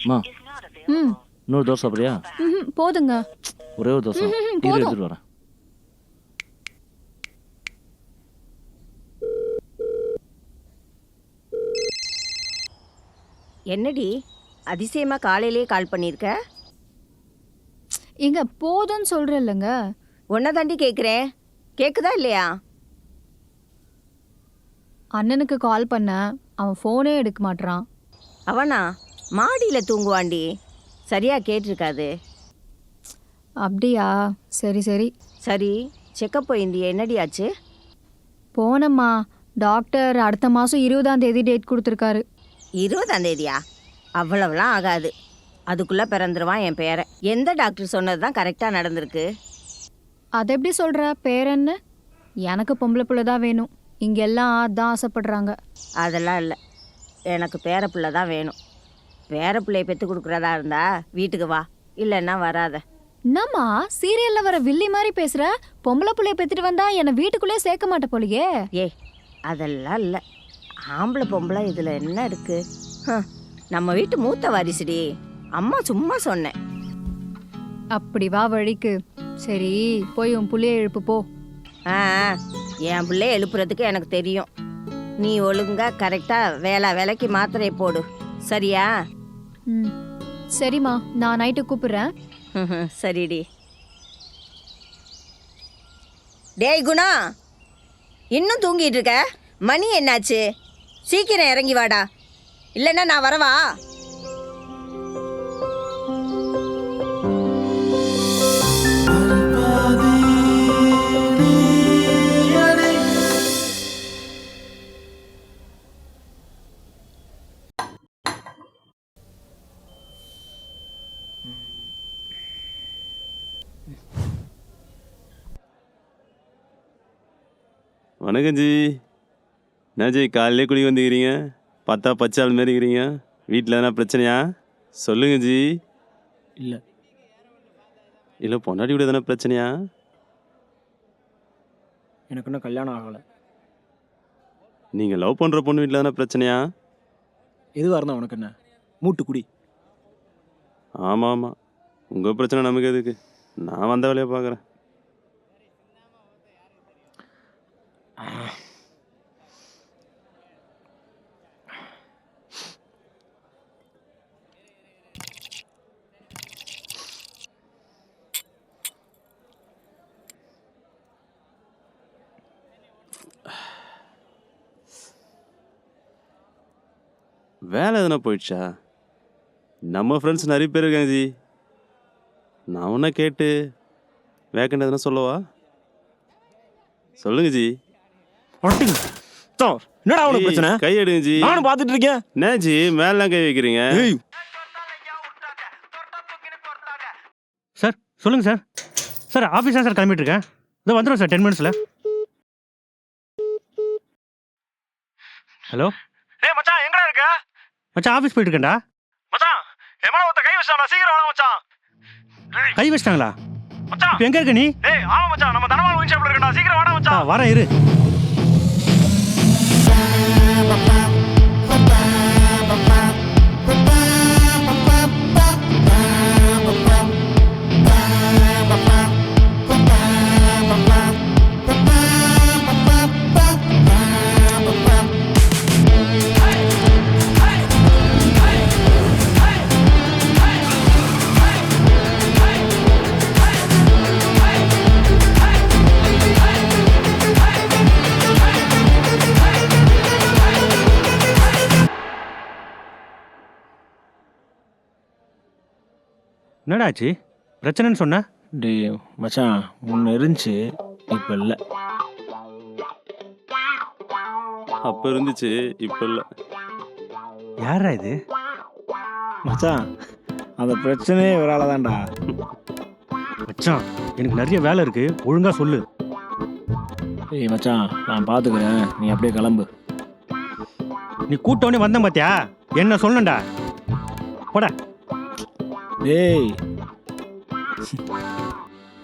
மா ம் இன்னொரு தோசை சாப்பிட்றியா? போதுங்க. ஒரே ஒரு தோசை இரு போதும். எடுத்துட்டு வரேன். என்னடி அதிசயமா காலையிலேயே கால் பண்ணியிருக்க? ஏங்க போதும்னு சொல்கிறேன் இல்லைங்க. உன்னை தாண்டி கேட்குறேன், கேட்குதா இல்லையா? அண்ணனுக்கு கால் பண்ணேன், அவன் ஃபோனே எடுக்க மாட்றான். அவனா மாடியில் தூங்குவாண்டி, சரியா கேட்டிருக்காது. அப்படியா? சரி சரி. சரி, செக்கப் போயிருந்தியே, என்னடி ஆச்சு? போனம்மா, டாக்டர் அடுத்த மாதம் 20ஆம் தேதி டேட் கொடுத்துருக்காரு. 20ஆம் தேதியா? அவ்வளவுலாம் ஆகாது, அதுக்குள்ளே பிறந்துருவான் என் பேரை. எந்த டாக்டர் சொன்னது தான் கரெக்டாக நடந்திருக்கு? அதை எப்படி சொல்கிற? பேரன்னு? எனக்கு பொம்பளை பிள்ளை தான் வேணும், இங்கெல்லாம் அதான் ஆசைப்படுறாங்க. அதெல்லாம் இல்லை, எனக்கு பேரப்பிள்ளை தான் வேணும். பேரப்பிள்ளையை பெற்று கொடுக்குறதா இருந்தா வீட்டுக்கு வா, இல்லைன்னா வராத. என்னம்மா சீரியல்ல வர வில்லி மாதிரி பேசுற? பொம்பளை பிள்ளைய பெத்துட்டு வந்தா என்னை வீட்டுக்குள்ளே சேர்க்க மாட்ட போலியே. ஏய், அதெல்லாம் இல்லை. ஆம்பளை பொம்பளை இதில் என்ன இருக்கு? நம்ம வீட்டு மூத்த வாரிசுடி, அம்மா சும்மா சொன்னேன். அப்படி வா வழிக்கு. சரி போய் உன் புள்ளைய எழுப்பு போ. ஆ, என் பிள்ளைய எழுப்புறதுக்கு எனக்கு தெரியும். நீ ஒழுங்கா கரெக்டாக வேலைக்கு மாத்திரை போடு, சரியா? ம் சரிம்மா, நான் நைட்டு கூப்பிடுறேன். சரிடி. டேய் குணா, இன்னும் தூங்கிட்டு இருக்க? மணி என்னாச்சு? சீக்கிரம் இறங்கி வாடா, இல்லைன்னா நான் வரவா? வணக்கம் ஜி. என்ன ஜி காலையிலே குடி வந்துக்கிறீங்க? பார்த்தா பச்சாள் மாரி இருக்கிறீங்க. வீட்டில் எதனா பிரச்சனையா? சொல்லுங்க ஜி. இல்லை இல்லை பொண்டாட்டி கூட எதனா பிரச்சனையா? எனக்கு இன்னும் கல்யாணம் ஆகலை. நீங்கள் லவ் பண்ணுற பொண்ணு வீட்டில் எதனா பிரச்சனையா? எதுவாக இருந்தால் உனக்கு என்ன? மூட்டு குடி. ஆமாம் ஆமாம், உங்கள் பிரச்சனை நமக்கு எதுக்கு? நான் வந்த வேலையை பார்க்குறேன். வேலை எதனா போயிடுச்சா? நம்ம ஃப்ரெண்ட்ஸ் நிறைய பேர் இருக்காங்க ஜி. நான் ஒன்றா கேட்டு வேக்கண்ட் எதனா சொல்லவா? சொல்லுங்க ஜி. என்னடா அவனுக்கு பிரச்சனை? கை எடுங்க ஜி. நானும் பார்த்துட்டு இருக்கேன். என்ன ஜி மேலாம் கை வைக்கிறீங்க? சார் சொல்லுங்க சார். சார் ஆஃபீஸா சார் கிளம்பிட்டு இருக்கேன். இதோ வந்துடும் சார் 10 மினிட்ஸில். ஹலோ. ஏய் மச்சான், எங்கடா இருக்க? மச்சான் ஆஃபீஸ் போயிட்டு இருக்கேன்டா. மச்சான், என் மேல ஒருத்த கை வச்சான்டா, சீக்கிரம் வாடா மச்சான். கை வச்சிட்டாங்களா? மச்சான் இப்போ எங்கே இருக்க நீ? ஏய் ஆமா மச்சான், நம்ம தனபால் ஒயின் ஷாப்ல இருக்கடா, சீக்கிரம் வாடா மச்சான். வரேன் இரு. என்னடாச்சு பிரச்சனைன்னு சொன்ன? டே மச்சான், முன்ன இருந்துச்சு, இப்போ இல்லை. அப்போ இருந்துச்சு, இப்போ இல்லை. யாரா இது? மச்சான், அந்த பிரச்சனையே இவரால் தான்டா. மச்சான் எனக்கு நிறைய வேலை இருக்கு, ஒழுங்கா சொல்லு. ஏய் மச்சான், நான் பார்த்துக்கிறேன், நீ அப்படியே கிளம்பு. நீ கூட்டவனே வந்தேன் பாத்தியா? என்ன சொல்லணும்டா, போடா. டேய்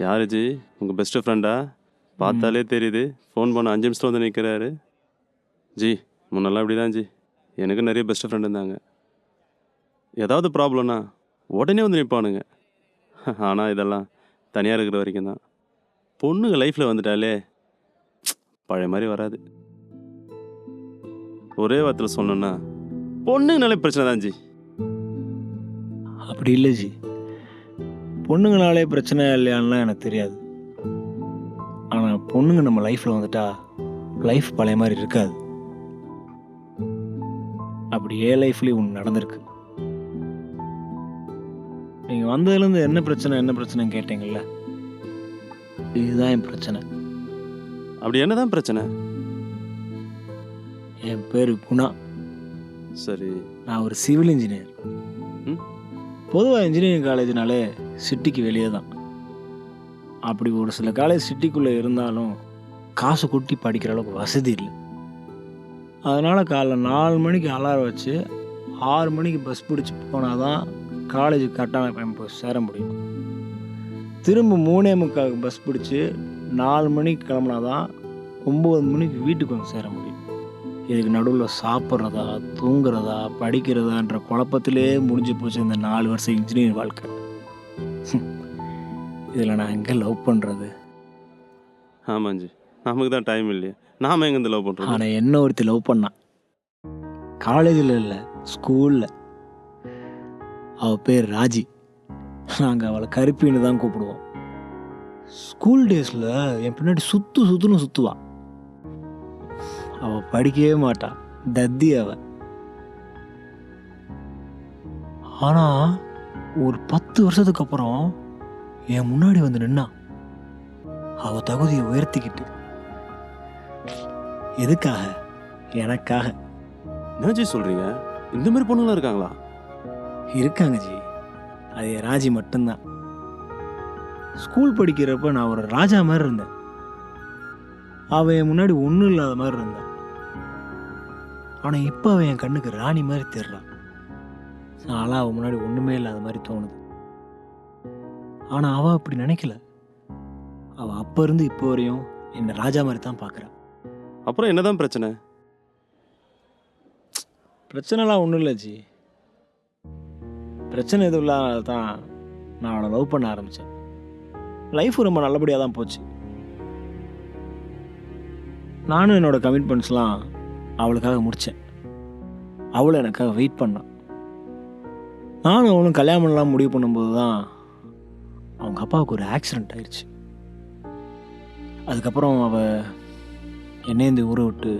யாரு ஜி? உங்கள் பெஸ்ட்டு ஃப்ரெண்டா? பார்த்தாலே தெரியுது. ஃபோன் பண்ண 5 நிமிஷத்தில் வந்து நிற்கிறாரு. ஜி முன்னெல்லாம் இப்படி தான் ஜி. எனக்கு நிறைய பெஸ்ட்டு ஃப்ரெண்ட் இருந்தாங்க. ஏதாவது ப்ராப்ளம்னா உடனே வந்து நிற்பானுங்க. ஆனால் இதெல்லாம் தனியாக இருக்கிற வரைக்கும் தான். பொண்ணுங்க லைஃப்பில் வந்துட்டாலே பழைய மாதிரி வராது. ஒரே வார்த்தையில் சொன்னோன்னா பொண்ணுங்கனாலே பிரச்சனை தான் ஜி. அப்படி இல்லை ஜி. பொண்ணுங்களாலே பிரச்சனை இல்லையான்லாம் எனக்கு தெரியாது. ஆனால் பொண்ணுங்க நம்ம லைஃப்பில் வந்துட்டா லைஃப் பழைய மாதிரி இருக்காது. அப்படி ஏன் லைஃப்லேயும் ஒன்று நடந்திருக்கு. நீங்கள் வந்ததுலேருந்து என்ன பிரச்சனை கேட்டீங்கல்ல, இதுதான் என் பிரச்சனை. அப்படி என்னதான் பிரச்சனை? என் பேர் குணா. சரி. நான் ஒரு சிவில் இன்ஜினியர். ம். பொதுவாக இன்ஜினியரிங் காலேஜ்னாலே சிட்டிக்கு வெளியே தான். அப்படி ஒரு சில காலேஜ் சிட்டிக்குள்ளே இருந்தாலும் காசு கொட்டி படிக்கிற அளவுக்கு வசதி இல்லை. அதனால் காலைல 4 மணிக்கு அலாரம் வச்சு 6 மணிக்கு பஸ் பிடிச்சி போனால் தான் காலேஜ் கரெக்டான டைம் போய் சேர முடியும். திரும்ப 3:45 பஸ் பிடிச்சி 4 மணிக்கு கிளம்புனா தான் 9 மணிக்கு வீட்டுக்கு வந்து சேர முடியும். இதுக்கு நடுவில் சாப்பிட்றதா தூங்குறதா படிக்கிறதான்ற குழப்பத்திலே முடிஞ்சு போச்சு இந்த 4 வருஷம் இன்ஜினியரிங் வாழ்க்கை. இதில் நான் எங்கே லவ் பண்ணுறது? ஆமாஞ்சி, நமக்கு தான் டைம் இல்லையா, நாம் எங்கேருந்து லவ் பண்ணுறோம்? ஆனால் என்ன ஒருத்தி லவ் பண்ணான். காலேஜில் இல்லை, ஸ்கூலில். அவள் பேர் ராஜி. நாங்கள் அவளை கருப்பின்னு தான் கூப்பிடுவோம். ஸ்கூல் டேஸில் என் பின்னாடி சுற்றுன்னு சுற்றுவாள். அவள் படிக்கவே மாட்டாள், தத்தி அவள். ஆனால் ஒரு 10 வருஷத்துக்கு அப்புறம் என் முன்னாடி வந்து நின்னா. அவள் தகுதியை உயர்த்திக்கிட்டு. எதுக்காக? எனக்காக. என்ன ஜி சொல்கிறீங்க? இந்த மாதிரி பொண்ணுங்களாம் இருக்காங்களா? இருக்காங்க ஜி. அது என் ராஜி மட்டும்தான். ஸ்கூல் படிக்கிறப்ப நான் ஒரு ராஜா மாதிரி இருந்தேன். அவன் என் முன்னாடி ஒன்றும் இல்லாத மாதிரி இருந்தான். ஆனால் இப்போ அவன் என் கண்ணுக்கு ராணி மாதிரி தெரிறான். நான்லாம் அவன் முன்னாடி ஒன்றுமே இல்லாத மாதிரி தோணுது. ஆனால் அவள் அப்படி நினைக்கல. அவள் அப்போ இருந்து இப்போ வரையும் என்னை ராஜா மாதிரி தான் பார்க்குறான். அப்புறம் என்னதான் பிரச்சனை? பிரச்சனைலாம் ஒன்றும் இல்லை ஜி. பிரச்சனை எதுவும் இல்லாத தான் நான் அவளை லவ் பண்ண ஆரம்பித்தேன். லைஃப் ரொம்ப நல்லபடியாக தான் போச்சு. நானும் என்னோடய கமிட்மெண்ட்ஸ்லாம் அவளுக்காக முடித்தேன். அவளும் எனக்காக வெயிட் பண்ணான். நானும் அவளும் கல்யாணம்லாம் முடிவு பண்ணும்போது தான் அவங்க அப்பாவுக்கு ஒரு ஆக்சிடெண்ட் ஆயிடுச்சு. அதுக்கப்புறம் அவள் என்னை இந்த ஊரை விட்டு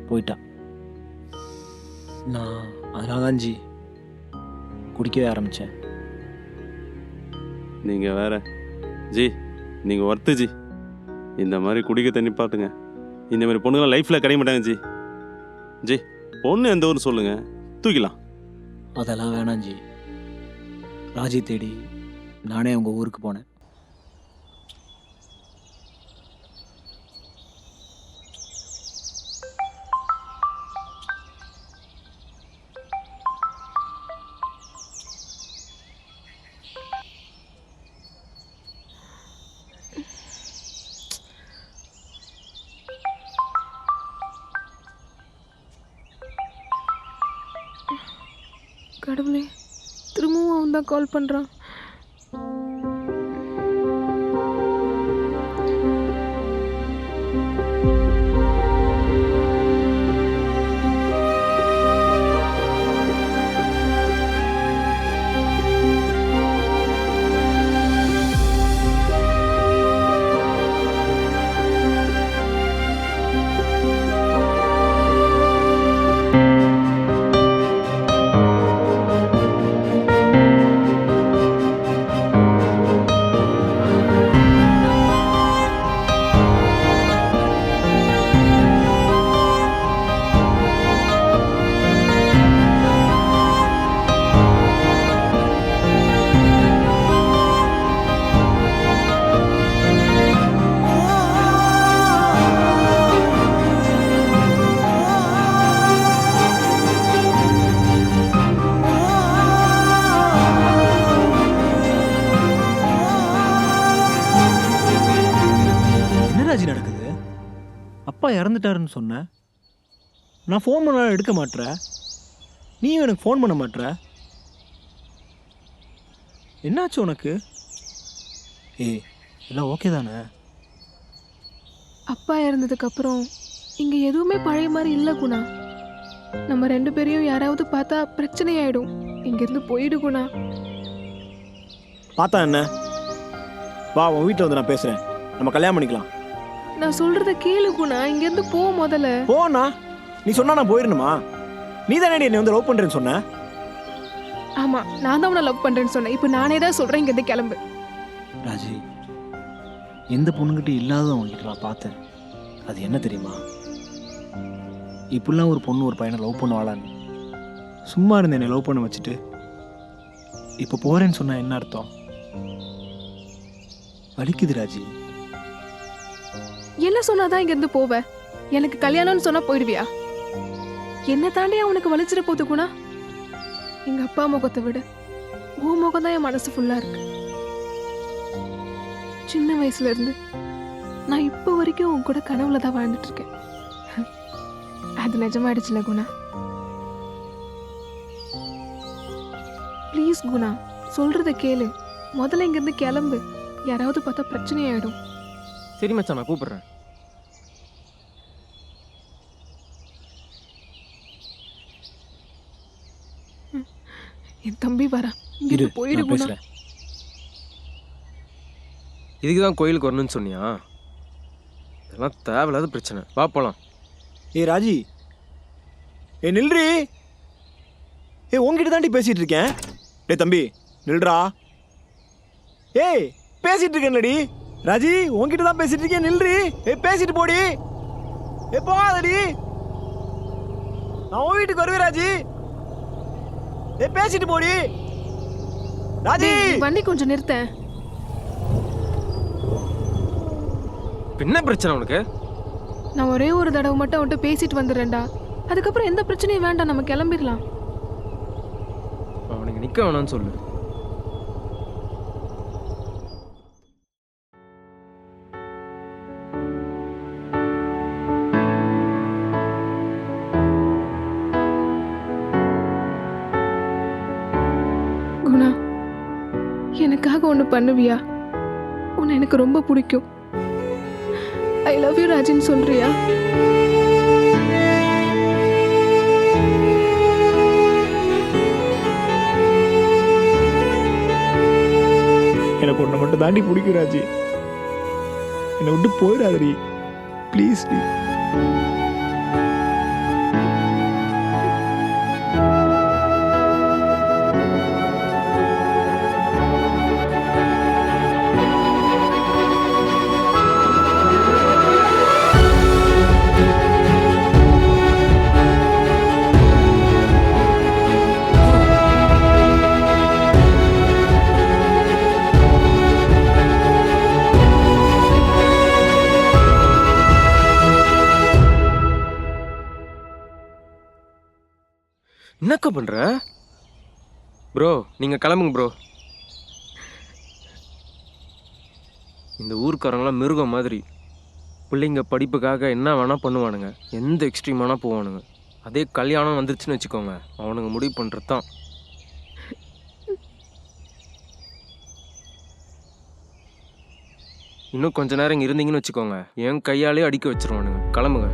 போயிட்டான். நான் அதனால தான் ஜி குடிக்கவே ஆரம்பித்தேன். நீங்கள் வேற ஜி, நீங்கள் ஒர்த்து ஜி. இந்த மாதிரி குடிக்க தண்ணி பாட்டுங்க. இந்த மாதிரி பொண்ணுங்களாம் லைஃப்பில் கிடைக்க மாட்டாங்க ஜி. ஜி, பொண்ணு எந்த ஊர்னு சொல்லுங்கள், தூக்கிலாம். அதெல்லாம் வேணாம் ஜி. ராஜி தேடி நானே அவங்க ஊருக்கு போனேன். கடவுளே, திரும்பவும் அவன் தான் கால் பண்ணுறான். அப்பா இறந்துட்டாருன்னு சொன்னேன். நான் ஃபோன் பண்ணாலும் எடுக்க மாட்டேற. நீயும் எனக்கு ஃபோன் பண்ண மாட்டேற. என்னாச்சு உனக்கு? ஏய், எல்லாம் ஓகே தானே? அப்பா இறந்ததுக்கப்புறம் இங்கே எதுவுமே பழைய மாதிரி இல்லை குணா. நம்ம 2 பேரையும் யாராவது பார்த்தா பிரச்சனையாயிடும். இங்கேருந்து போயிடு குணா. பார்த்தா என்ன? வா, உன் வீட்டில் வந்து நான் பேசுகிறேன். நம்ம கல்யாணம் பண்ணிக்கலாம். நான் சொல்கிறத கேளு குணா. இங்கேருந்து போ முதல்ல. போண்ணா. நீ சொன்னா நான் போயிடணுமா? நீ தானே என்னை வந்து லவ் பண்ணுறேன்னு சொன்ன. ஆமாம், நான் தான் உன்னை லவ் பண்ணுறேன்னு சொன்னேன். இப்போ நானே தான் சொல்கிறேன், இங்கேருந்து கிளம்பு. ராஜி, எந்த பொண்ணுகிட்ட இல்லாத உங்ககிட்ட நான் பார்த்தேன். அது என்ன தெரியுமா? இப்படிலாம் ஒரு பொண்ணு ஒரு பையனை லவ் பண்ணுவாளான்னு. சும்மா இருந்த என்னை லவ் பண்ண வச்சுட்டு இப்போ போகிறேன்னு சொன்ன என்ன அர்த்தம்? வலிக்குது ராஜி. என்ன சொன்னாதான் இங்கேருந்து போவ? எனக்கு கல்யாணம்னு சொன்னால் போயிடுவியா? என்ன தாண்டி அவனுக்கு வலிச்சிட போகுது குணா. எங்கள் அப்பா முகத்தை விட உன் முகம் தான் என் மனசு ஃபுல்லாக இருக்கு. சின்ன வயசுல இருந்து நான் இப்போ வரைக்கும் உன் கூட கனவுல தான் வாழ்ந்துட்டு இருக்கேன். அது நிஜமாயிடுச்சுல குணா. ப்ளீஸ் குணா, சொல்றத கேளு. முதல்ல இங்கிருந்து கிளம்பு. யாராவது பார்த்தா பிரச்சனையாயிடும். சரி மச்சான், நான் கூப்பிடுறேன். என் தம்பி வரா. இரு, இங்கிருந்து போயிடு நான் குணா. பேசுகிறேன். இதுக்கு தான் கோயிலுக்கு வரணும்னு சொன்னியா? இதெல்லாம் தேவையில்லாத பிரச்சனை. வா போலாம். ஏய் ராஜி, நில்றி. உங்ககிட்ட தாண்டி பேசிட்டு இருக்கேன். டேய் தம்பி, நில்றா. ஏய், பேசிட்டு இருக்கேன்லடி. ராஜி, உங்ககிட்ட தான் பேசிட்டு இருக்கேன். நில்றி. பேசிட்டு போடி. போகாதடி. நான் உன் வீட்டுக்கு வருவேன் ராஜி. பேசிட்டு போடி ராஜி. டேய், வண்டி கொஞ்சம் நிறுத்தேன். என்ன பிரச்சனை உனக்கு? நான் ஒரே ஒரு தடவை மட்டும் அவன்கிட்ட பேசிட்டு வந்துடுறேன்டா. அதுக்கப்புறம் எந்த பிரச்சனையும் வேண்டாம், நம்ம கிளம்பிடலாம். அவனுக்கு நிக்க வேணாம்னு சொல்லு. குணா, எனக்காக ஒன்று பண்ணுவியா? உன்னை எனக்கு ரொம்ப பிடிக்கும். ஐ லவ் யூ ராஜின்னு சொல்றியா? எனக்கு ஒன்றை மட்டும் தாண்டி பிடிக்கும் ராஜி. என்னை விட்டு போயிடாதடி ப்ளீஸ் டி. என்னக்கா பண்ற? ப்ரோ, நீங்க கிளம்புங்க ப்ரோ. இந்த ஊர்க்காரங்களாம் மிருகம் மாதிரி. பிள்ளைங்க படிப்புக்காக என்ன வேணா பண்ணுவானுங்க, எந்த எக்ஸ்ட்ரீமானா போவானுங்க. அதே கல்யாணம் வந்துருச்சுன்னு வச்சுக்கோங்க, அவனுங்க முடிவு பண்ணுறது தான். இன்னும் கொஞ்ச நேரம் இங்கே இருந்தீங்கன்னு வச்சுக்கோங்க, என் கையாலே அடிக்க வச்சிருவானுங்க. கிளம்புங்க.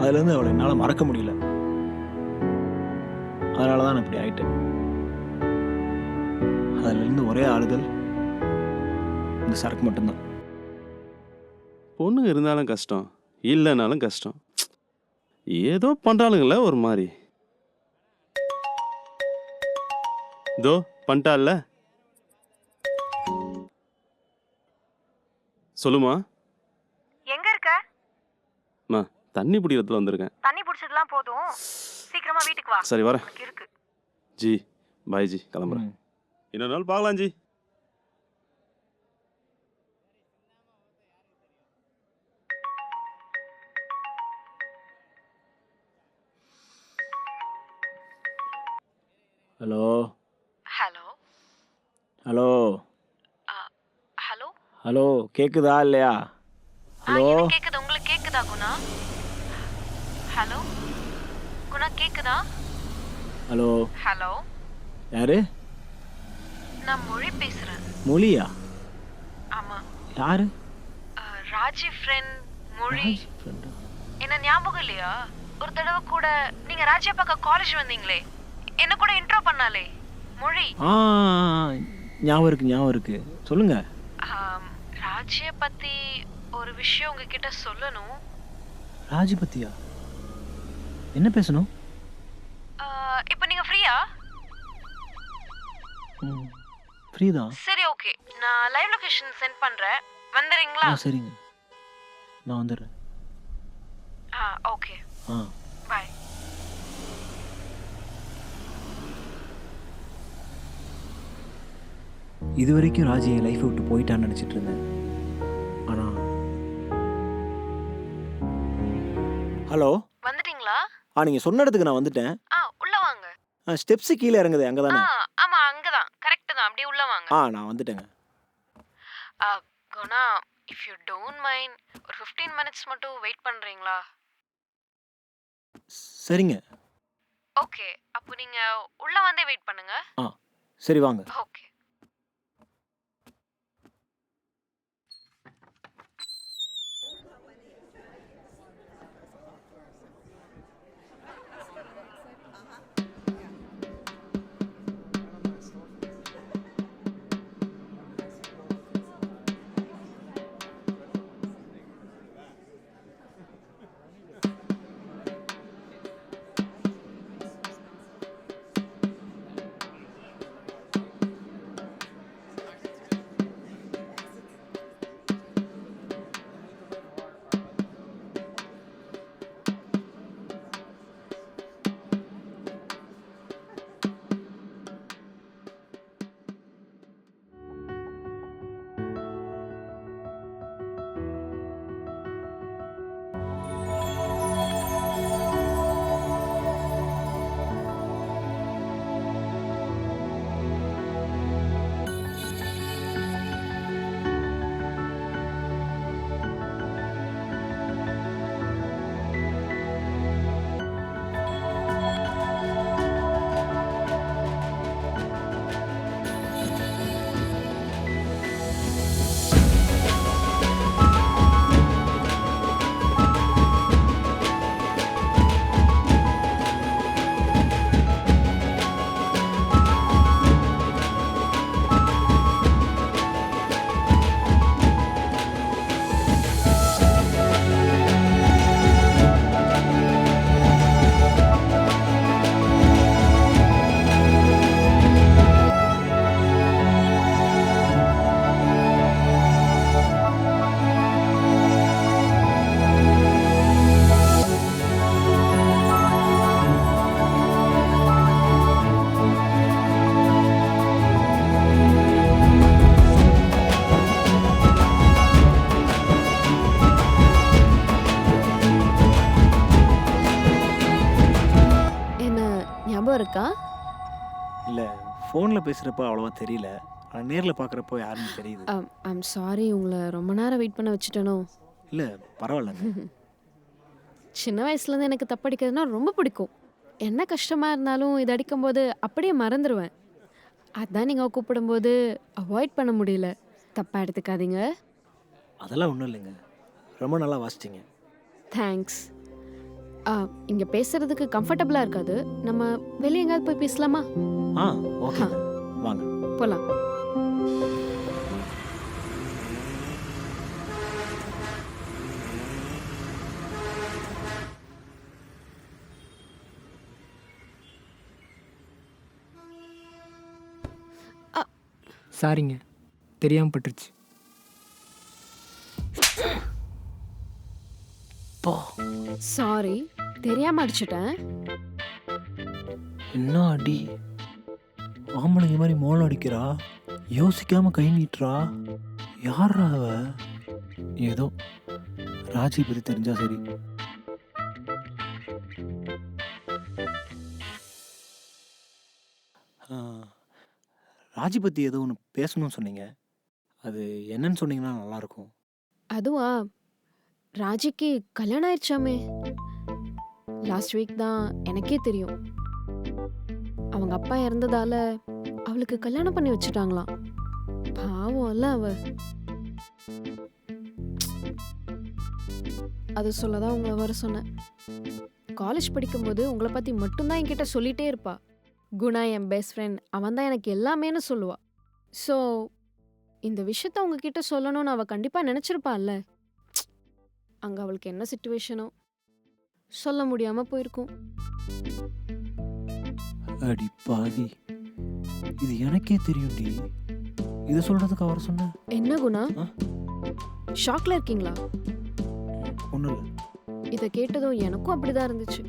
அதுலேருந்து அவளை என்னால் மறக்க முடியல. அதனால தான் நான் இப்படி ஆயிட்டேன். அதுலேருந்து ஒரே ஆறுதல் இந்த சரக்கு மட்டும்தான். பொண்ணுங்க இருந்தாலும் கஷ்டம், இல்லைனாலும் கஷ்டம். ஏதோ பண்ணுறாளுங்கள ஒரு மாதிரி. இதோ பண்ணிட்டால. சொல்லுமா. எங்க இருக்க? தண்ணி பிடிக்கிறதுல வந்திருக்கேன். தண்ணி புடிச்சதெல்லாம் போதும், சீக்கிரமா வீட்டுக்கு வா. சரி வரேன். உனக்கு இருக்கு. ஜி பாய் ஜி, கிளம்புறேன். இன்னொரு நாள் பார்க்கலாம் G. Hello hello hello hello. Hello கேட்குதா இல்லையா? ஹலோ எனக்கு கேக்குது, உங்களுக்கு கேக்குதா குணா? ஹலோ குணா, கேக்குதா? ஹலோ ஹலோ, யாரு? நான் மொழி பேசுறேன். மொழியா? ஆமா, யாரு? ராஜி ஃப்ரெண்ட் மொழி. friend ஆ? என்ன ஞாபகம் இல்லையா? ஒரு தடவை கூட நீங்க ராஜியா பார்க்க காலேஜ் வந்தீங்களே, என்ன கூட இன்ட்ரோ பண்ணாலே மொழி. ஆ ஞாபகம் இருக்கு சொல்லுங்க. ராஜிய பத்தி ஒரு விஷயம் உங்ககிட்ட சொல்லணும். ராஜி பத்தியா? என்ன பேசணும்? இப்போ நீங்க ஃப்ரீயா? ஃப்ரீ தான். சரி, ஓகே, நான் லைவ் லொகேஷன் சென்ட் பண்றேன், வந்துறீங்களா? சரிங்க, நான் வந்துடுறேன். Okay, ah bye. இது வரைக்கும் ராஜி என் லைஃப்பை விட்டு போயிட்டான்னு நினச்சிட்டு இருந்தேன். ஆனால் ஹலோ, வந்துட்டீங்களா? நீங்கள் சொன்ன இடத்துக்கு நான் வந்துட்டேன். உள்ள வாங்க. ஸ்டெப்ஸு கீழே இறங்குது அங்கே தானே? ஆமா, அங்கதான், கரெக்ட் தான், அப்படியே உள்ள வாங்க. நான் வந்துட்டேங்க. Guna, if you don't mind, ஒரு 15 மினிட்ஸ் மட்டும் வெயிட் பண்றீங்களா? சரிங்க. ஓகே, அப்போ நீங்க உள்ள வந்தே வெயிட் பண்ணுங்க. சரி வாங்க. ஓகே. ஞாபகம் இருக்கா? இல்லை, ஃபோனில் பேசுகிறப்ப அவ்வளோவா தெரியல. ஆனால் நேரில் பார்க்குறப்போ யாருன்னு தெரியுது. ஐம் சாரி, உங்களை ரொம்ப நேரம் வெயிட் பண்ண வச்சுட்டேனோ? இல்லை பரவாயில்லைங்க. சின்ன வயசுலேருந்து எனக்கு தப்படிக்கிறதுனா ரொம்ப பிடிக்கும். என்ன கஷ்டமாக இருந்தாலும் இது அடிக்கும்போது அப்படியே மறந்துடுவேன். அதான் நீங்கள் கூப்பிடும்போது அவாய்ட் பண்ண முடியல. தப்பாக எடுத்துக்காதீங்க. அதெல்லாம் ஒன்றும் இல்லைங்க, ரொம்ப நல்லா வாசிச்சிங்க. தேங்க்ஸ். இங்கே பேசுகிறதுக்கு கம்ஃபர்டபுளாக இருக்காது, நம்ம வெளியே எங்கேயாவது போய் பேசலாமா? ஓகே வாங்க போகலாம். சாரிங்க, தெரியாமல் பட்டுருச்சு. அப்பா சாரி, தெரியாம அடிச்சிட்டேன். என்ன அடி! ஆம்பளைங்க மாதிரி மோளம் அடிக்கிறா, யோசிக்காம கை நீட்டுறா. யாரா அவ? ஏதோ ராஜி பத்தி தெரிஞ்சா சரி. ராஜி பத்தி ஏதோ ஒன்று பேசணும்னு சொன்னீங்க, அது என்னன்னு சொன்னீங்கன்னா நல்லா இருக்கும். அதுவா, ராஜிக்கு கல்யாணம் ஆயிடுச்சாமே. லாஸ்ட் வீக் தான் எனக்கே தெரியும். அவங்க அப்பா இறந்ததால அவளுக்கு கல்யாணம் பண்ணி வச்சுட்டாங்களாம். பாவம் இல்ல அவ. அது சொல்லதான் உங்களை வர சொன்னேன். காலேஜ் படிக்கும்போது உங்களை பத்தி மட்டும்தான் என்கிட்ட சொல்லிட்டே இருப்பா. குணா என் பெஸ்ட் ஃப்ரெண்ட், அவன் தான் எனக்கு எல்லாமேன்னு சொல்லுவா. ஸோ இந்த விஷயத்த உங்ககிட்ட சொல்லணும்னு அவ கண்டிப்பா நினைச்சிருப்பாள்ல. அங்க அவளுக்கு என்ன சிச்சுவேஷனோ சொல்ல முடியாம போயிருக்கும். அடி பாவி, இது எனக்கே தெரியும்டி. இதை சொல்றதுக்கு அவர் சொன்ன என்ன குணா, ஷாக்ல இருக்கீங்களா? ஒன்றும் இல்லை. இதை கேட்டதும் எனக்கும் அப்படிதான் இருந்துச்சு.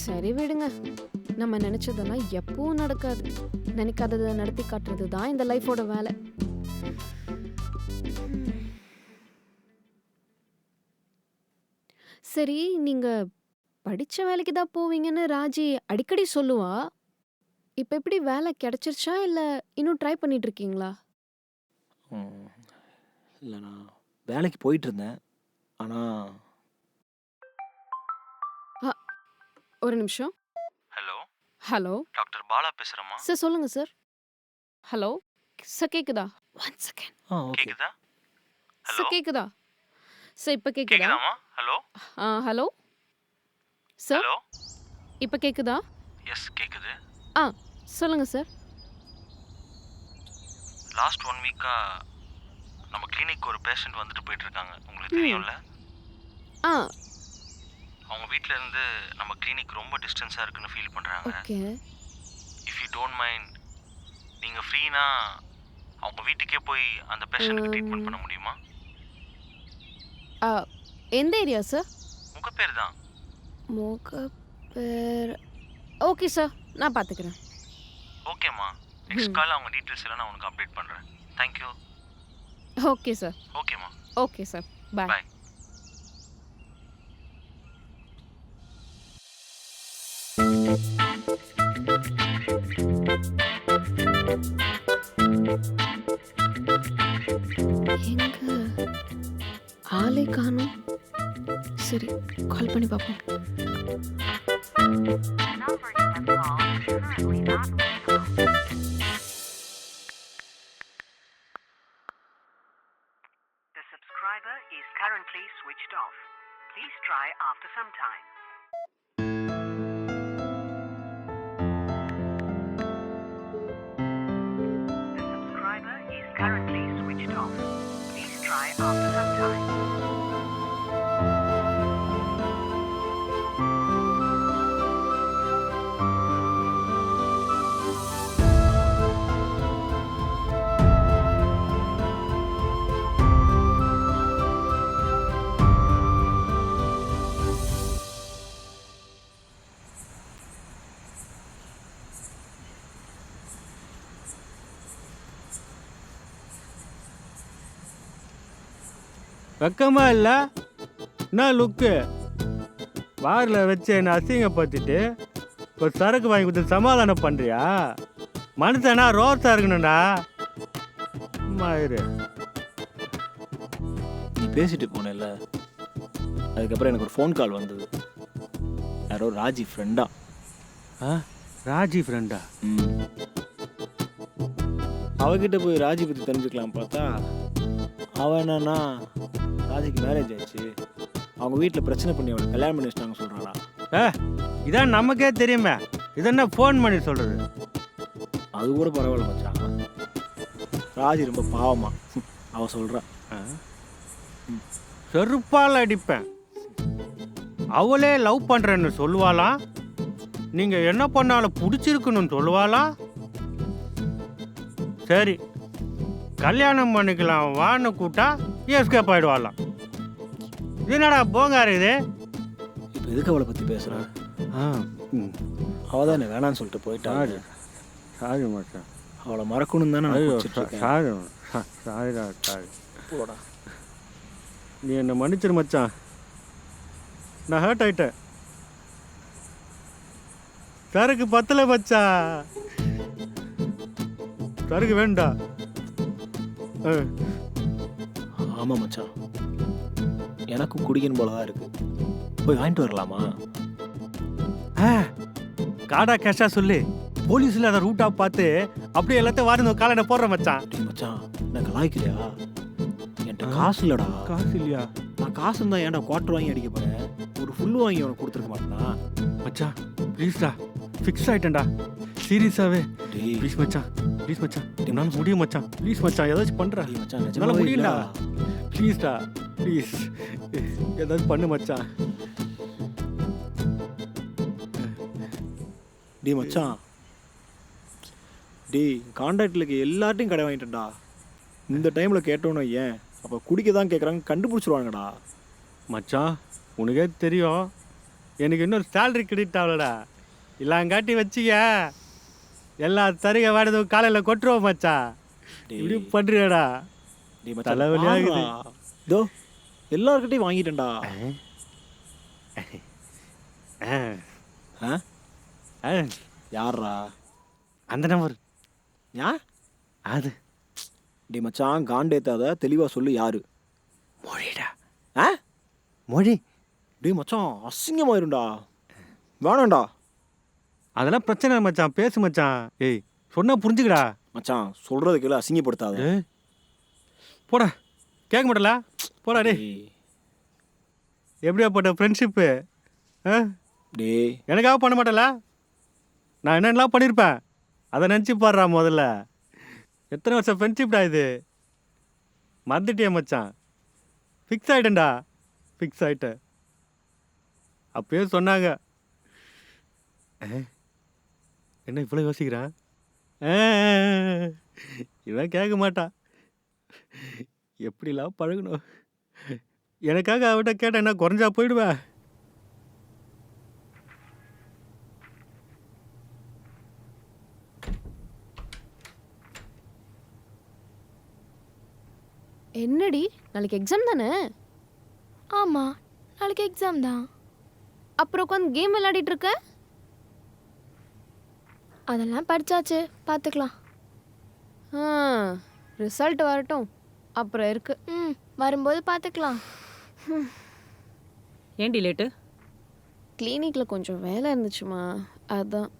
சரி விடுங்க, நம்ம நினைச்சதெல்லாம் எப்பவும் நடக்காது. நினைக்காததை நடத்தி காட்டுறது தான் இந்த லைஃபோட வேலை. சரி, நீங்க படிச்ச வேலைக்கு தான் போவீங்கன்னு ராஜி அடிக்கடி சொல்லுவா. இப்ப எப்படி வேலை கிடைச்சிருச்சா இல்ல இன்னும் ட்ரை பண்ணிட்டு இருக்கீங்களா? இல்லை, நான் வேலைக்கு போயிட்டு இருந்தேன். ஆனால் ஒரு நிமிஷம். ஹலோ, ஹலோ டாக்டர் பாலா பேசுறேம்மா. சார், சொல்லுங்க சார். ஹலோ சார், கேக்குதா? One second. ஓகே. கேக்குதா? ஹலோ, சார் கேக்குதா? சார் இப்ப கேக்குதா? கேக்குதாம்மா? ஹலோ ஹலோ சார், ஹலோ, இப்ப கேக்குதா? எஸ் கேக்குது. சொல்லுங்க சார். லாஸ்ட் 1 வீக்கா நம்ம கிளினிக் ஒரு பேஷண்ட் வந்துட்டு போயிட்டு இருக்காங்க. உங்களுக்கு தெரியும்ல? ஆ அவங்க வீட்ல இருந்து நம்ம கிளினிக் ரொம்ப டிஸ்டன்ஸா இருக்குன்னு ஃபீல் பண்றாங்க. Okay. If you don't mind, நீங்க ஃப்ரீனா அவங்க வீட்டுக்கே போய் அந்த பேஷண்ட்க்கு ட்ரீட்மெண்ட் பண்ண முடியுமா? எந்த ஏரியா சார்? உங்க பேர் தான். பேர் ஓகே சார், நான் பார்த்துக்கிறேன். ஓகேம்மா, நெக்ஸ்ட் கால் அவங்க டீடைல்ஸ் எல்லாம் நான் உனக்கு அப்டேட் பண்றேன். Thank you. Okay sir. ஓகேம்மா. ஓகே சார், பாய். பாய். எங்க ஆளே காணோம். சரி, கால் பண்ணி பார்ப்போம். The subscriber is currently switched off. Please try after some time. The subscriber is currently switched off. Please try after some time. வெக்கமா இல்லை? என்ன லுக்கு? பாரில் வச்சு என்னை அசிங்கப்படுத்திட்டு ஒரு சரக்கு வாங்கி கொடுத்து சமாதானம் பண்ணுறியா? மனுஷனா ரோஸாக இருக்கணும்டா. அம்மா இரு. நீ பேசிட்டு போனேல்ல, அதுக்கப்புறம் எனக்கு ஒரு ஃபோன் கால் வந்தது. யாரோ ராஜி ஃப்ரெண்டா. ராஜி ஃப்ரெண்டா? அவகிட்ட போய் ராஜி பற்றி தெரிஞ்சுக்கலாம் பார்த்தா, அவன் என்னன்னா ராஜிக்கு மேரேஜ் ஆயிடுச்சு, அவங்க வீட்டில் பிரச்சனை பண்ணி அவளை கல்யாணம் பண்ணி வச்சிட்டாங்க சொல்கிறாளா. இதான் நமக்கே தெரியுமே, இதென்ன ஃபோன் பண்ணி சொல்கிறது? அது கூட பரவாயில்ல மச்சான், ராஜி ரொம்ப பாவமா அவ சொல்கிறா. செருப்பால் அடிப்பேன். அவளே லவ் பண்ணுறேன்னு சொல்லுவாளாம், நீங்கள் என்ன பண்ணாலும் பிடிச்சிருக்குன்னு சொல்லுவாளாம். சரி, கல்யாணம் பண்ணிக்கலாம் வான்னு கூட்டா எஸ்கேப் ஆகிடுவாளாம். இது என்னடா போங்காரு இது? இப்போ எதுக்கு அவளை பற்றி பேசுகிறேன்? அவள் தான் என்ன வேணான்னு சொல்லிட்டு போயிட்டா. சாரி மச்சான். அவளை மறக்கணும் தானே நான் ஐயோ யோசிச்சுட்டு இருக்கேன். சாரிடா சாரி. போடா. நீ என்னை மன்னிச்சிரு மச்சான். நான் ஹர்ட் ஆயிட்டேன். சரக்கு பத்தல மச்சான். சரக்கு வேண்டா. ஆமாம் மச்சான், எனக்கும் குடிக்கணும் போல தான் இருக்கு. போய் வாங்கிட்டு வரலாமா? காடா கேஷா சொல்லு. போலீஸில் அதை ரூட்டாக பார்த்து அப்படியே எல்லாத்தையும் வாரி காலையில போடுறேன் மச்சான். டேய் மச்சான், என்ன கலாய்க்கிறியா? என்கிட்ட காசு இல்லைடா. காசு இல்லையா? நான் காசு இருந்தால் ஏன்டா குவார்டர் வாங்கி அடிக்க போகிறேன்? ஒரு ஃபுல்லு வாங்கி அவனுக்கு கொடுத்துருக்க மாட்டேனா? மச்சான் ப்ளீஸ்டா, ஃபிக்ஸ் ஆயிட்டேன்டா சீரியஸாவே. டேய் ப்ளீஸ் மச்சான், ப்ளீஸ் மச்சான், என்னால் முடியும் மச்சான். ப்ளீஸ் மச்சான், ஏதாச்சும் பண்ணுறா. டேய் மச்சான், என்னால் நிஜமாவே முடியலடா. இல்லடா. ப்ளீஸ்டா ப்ளீஸ், ஏதாச்சும் பண்ணு மச்சான். டேய் மச்சான், டேய் கான்ட்ராக்டில் எல்லார்ட்டையும் கடை வாங்கிட்டேன்டா. இந்த டைமில் கேட்டோன்னு ஏன் அப்போ குடிக்க தான் கேட்குறாங்க, கண்டுபிடிச்சிருவாங்கடா. மச்சான் உனக்கே தெரியும் எனக்கு இன்னொரு சேலரி கிரெடிட் ஆகலடா. இல்லாங்காட்டி வச்சிக்க எல்லா தருக வாடகை காலையில் கொட்டுருவோம் மச்சான். இப்படி பண்ணுறியாடா? டேய் மச்சான், தலைவலியாகுது. இதோ எல்லார்கிட்டையும் வாங்கிட்டேன்டா. யாரா அந்த நம்பர்? யா அது டேய் மச்சான், காண்டேத்தாத, தெளிவாக சொல்லு யாரு. மொழிடா. மொழி? டேய் மச்சான், அசிங்கமாயிரும்டா, வேணாம்டா. அதெல்லாம் பிரச்சனை இல்லை மச்சான், பேசு மச்சான். ஏய் சொன்னா புரிஞ்சுக்கடா மச்சான். சொல்கிறதுக்கு அசிங்கப்படுத்தாத. போடா, கேட்க மாட்டல போடா. டே எப்படியா போட்ட ஃப்ரெண்ட்ஷிப்பு? டேய் எனக்காக பண்ண மாட்டல? நான் என்னென்னலாம் பண்ணியிருப்பேன் அதை நினச்சி பாடுறா முதல்ல. எத்தனை வருஷம் ஃப்ரெண்ட்ஷிப்டா இது, மறந்துட்டியா மச்சான்? ஃபிக்ஸ் ஆகிட்டேன்டா, ஃபிக்ஸ் ஆகிட்டேன். அப்பயே சொன்னாங்க. என்ன இவ்வளோ யோசிக்கிறான்? இவன் கேட்க மாட்டான். எப்படிலாம் பழகணும்? எனக்காக அவட்ட கேட்டேன், என்ன குறைஞ்சா போயிடுவேன். என்னடி நாளைக்கு எக்ஸாம் தானே? ஆமாம், நாளைக்கு எக்ஸாம் தான். அப்புறம் உட்காந்து கேம் விளையாடிட்டு இருக்க? அதெல்லாம் படித்தாச்சு, பார்த்துக்கலாம். ரிசல்ட் வரட்டும், அப்புறம் இருக்கு. வரும்போது பார்த்துக்கலாம். ஏன்டி லேட்டு? கிளினிக்கில் கொஞ்சம் வேலை இருந்துச்சுமா, அதான்.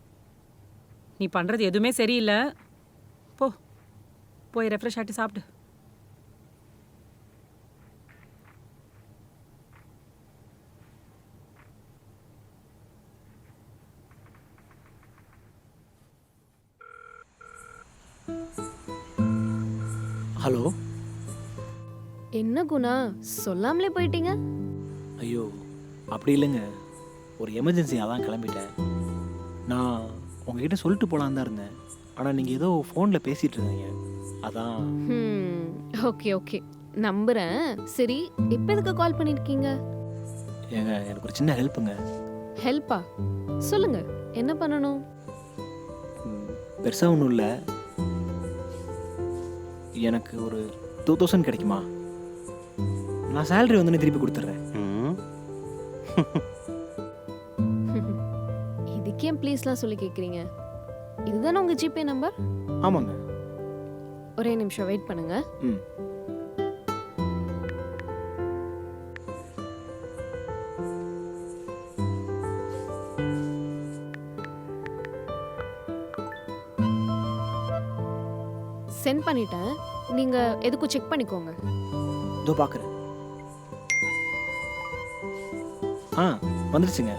நீ பண்ணுறது எதுவுமே சரியில்லை. போய் ரெஃப்ரெஷ் ஆகிட்டு சாப்பிடு. ஹலோ. என்ன குணா, சொல்லாமலே போயிட்டீங்க? ஐயோ அப்படி இல்லைங்க, ஒரு எமர்ஜென்சி, அதான் கிளம்பிட்டேன். நான் உங்ககிட்ட சொல்லிட்டு போகலான்னு தான் இருந்தேன், ஆனால் நீங்கள் ஏதோ ஃபோனில் பேசிகிட்டு இருந்தீங்க, அதான். ஓகே ஓகே, நம்புகிறேன். சரி, இப்போ எதுக்கு கால் பண்ணியிருக்கீங்க? ஏங்க எனக்கு ஒரு சின்ன ஹெல்ப்புங்க. ஹெல்ப்பா? சொல்லுங்க, என்ன பண்ணணும்? பெருசாக ஒன்றும் இல்லை, எனக்கு ஒரு 2000 கிடைக்குமா? நான் சேலரி வந்து திருப்பி கொடுத்துட்றேன். இதுக்கே ப்ளீஸ்லாம் சொல்லி கேட்குறீங்க? இதுதானே உங்கள் ஜிபே நம்பர்? ஆமாங்க. ஒரே நிமிஷம் வெயிட் பண்ணுங்க. சென்ட் பண்ணிட்டேன், நீங்க எதுக்கும் செக் பண்ணிக்கோங்க. இதோ பார்க்குறேன். வந்துருச்சுங்க,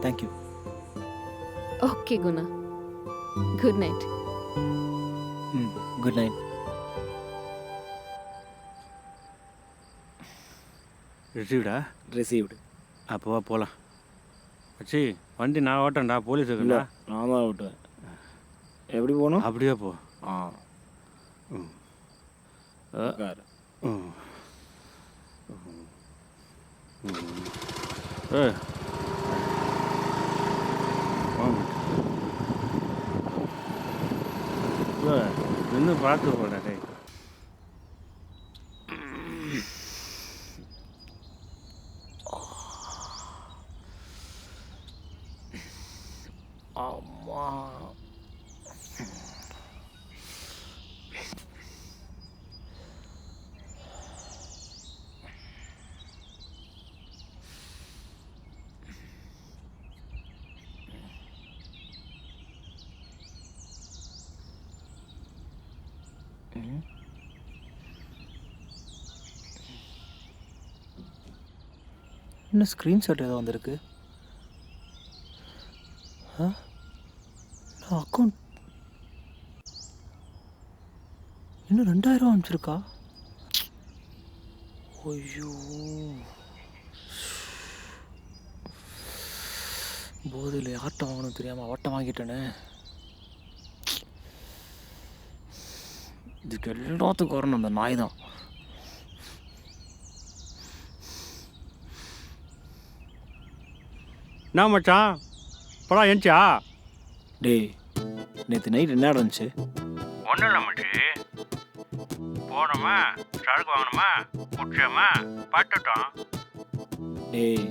thank you. Okay Guna, good night. Good night. ரிசீவ்டா? ரிசீவ்டு. அப்போவா போகலாம். வச்சி வண்டி நான் ஓட்டேன்டா, போலீஸ் இருக்குல்ல? நான் தான் ஓட்டுவேன். எப்படி போகணும்? அப்படியே போ. ஏய் வாங்க. ஏய், நின்று பார்த்து போடா டேய். அம்மா என்ன ஸ்க்ரீன்ஷாட் ஏதோ வந்திருக்கு? நான் அக்கௌண்ட் இன்னும் 2000 அனுப்பிச்சிருக்கா? ஐயோ, போதையில் ஆட்டம் வாங்கணும் தெரியாமல் ஆட்டம் வாங்கிட்டேனே. இதுக்கு எல்லாத்துக்கும் வரணும் அந்த நாய் தான். என்ன மச்சான் படம் ஏன்ச்சா? டேய், நேற்று நைட் என்ன இருந்துச்சு? ஒன்றும் இல்லை மச்சி. போனோமா, சரக்கு வாங்கணுமா, குடிச்சோமா, பட்டுட்டோம். டேய்,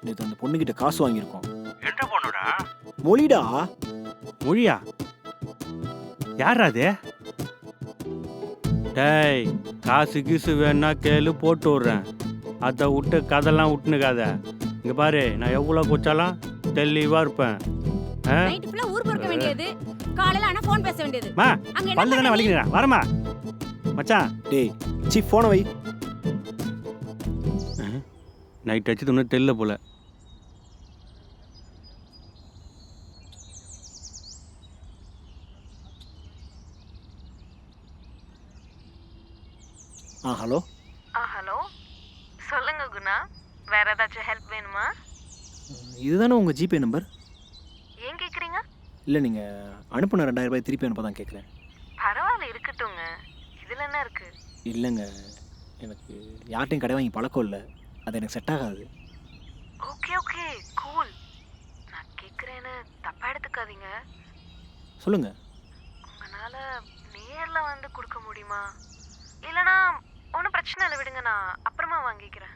நேற்று அந்த பொண்ணுக்கிட்ட காசு வாங்கியிருக்கோம். எந்த பொண்ணுடா? மொழிடா. மொழியா? யாரா அது? டேய், காசு கீசு வேணா கேளு, போட்டு விட்றேன். அதை விட்டு கதெல்லாம் விட்டுனுக்காத. இங்கே பாரு, நான் எவ்வளோ குச்சாலும் தெளிவாக இருப்பேன். ஊர் பொறுக்க வேண்டியது, காலையில ஆனா ஃபோன் பேச வேண்டியது. மா, பல்லு தானே வலிக்கிறேன். வரமா மச்சான். டேய், சி ஃபோனை வை. நைட் அடிச்சது ஒன்றும் தெரியல போல. ஹலோ. ஹலோ, சொல்லுங்க குணா. வேற ஏதாச்சும் ஹெல்ப் வேணுமா? இதுதானே உங்கள் ஜிபே நம்பர்? ஏன் கேக்குறீங்க? இல்லை, நீங்கள் அனுப்புன 2000 ரூபாய் திருப்பி அனுப்ப தான் கேட்குறேன். பரவாயில்ல, இருக்கட்டுங்க. இதுல என்ன இருக்கு? இல்லைங்க, எனக்கு யார்ட்டையும் கடை வாங்கி பழக்கம் இல்லை. அது எனக்கு செட் ஆகாது. Okay okay, cool. நான் கேக்குறேன்னு தப்பா எடுத்துக்காதீங்க. சொல்லுங்கள். உங்களால நேர்ல வந்து கொடுக்க முடியுமா? இல்லனா ஒன்றும் பிரச்சனை இல்லை, விடுங்க, நான் அப்புறமா வாங்கிக்கிறேன்.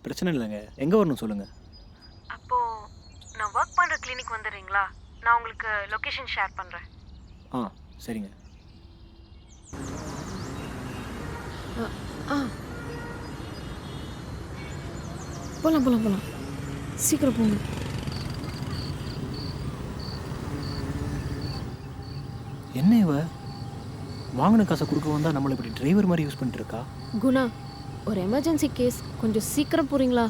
பிரச்சனை இல்லைங்க, எங்கே வரணும் சொல்லுங்கள். அப்போ நான் ஒர்க் பண்ற கிளினிக் வந்துடுறீங்களா? நான் உங்களுக்கு லொகேஷன் ஷேர் பண்றேன். சரிங்க. போலாம் போலாம் போலாம், சீக்கிரம் போங்க. என்ன இவ வாங்கின காசை கொடுக்க வந்தால் நம்மளை இப்படி டிரைவர் மாதிரி யூஸ் பண்ணிட்டு இருக்கா? குணா, ஒரு எமர்ஜென்சி கேஸ், கொஞ்சம் சீக்கிரம் போறீங்களா?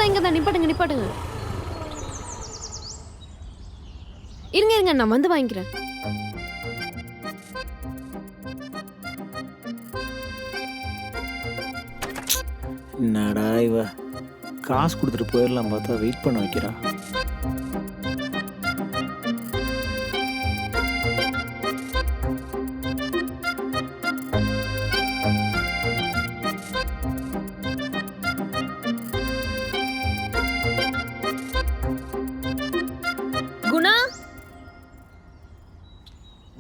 இங்கதான் நிப்பாட்டுங்க நிப்பாட்டுங்க. இருங்க இருங்க, நான் வந்து வாங்கிக்கிறேன். என்னடா இவ காசு கொடுத்துட்டு போயிடலாம் பார்த்தா வெயிட் பண்ண வைக்கிறா. குணா,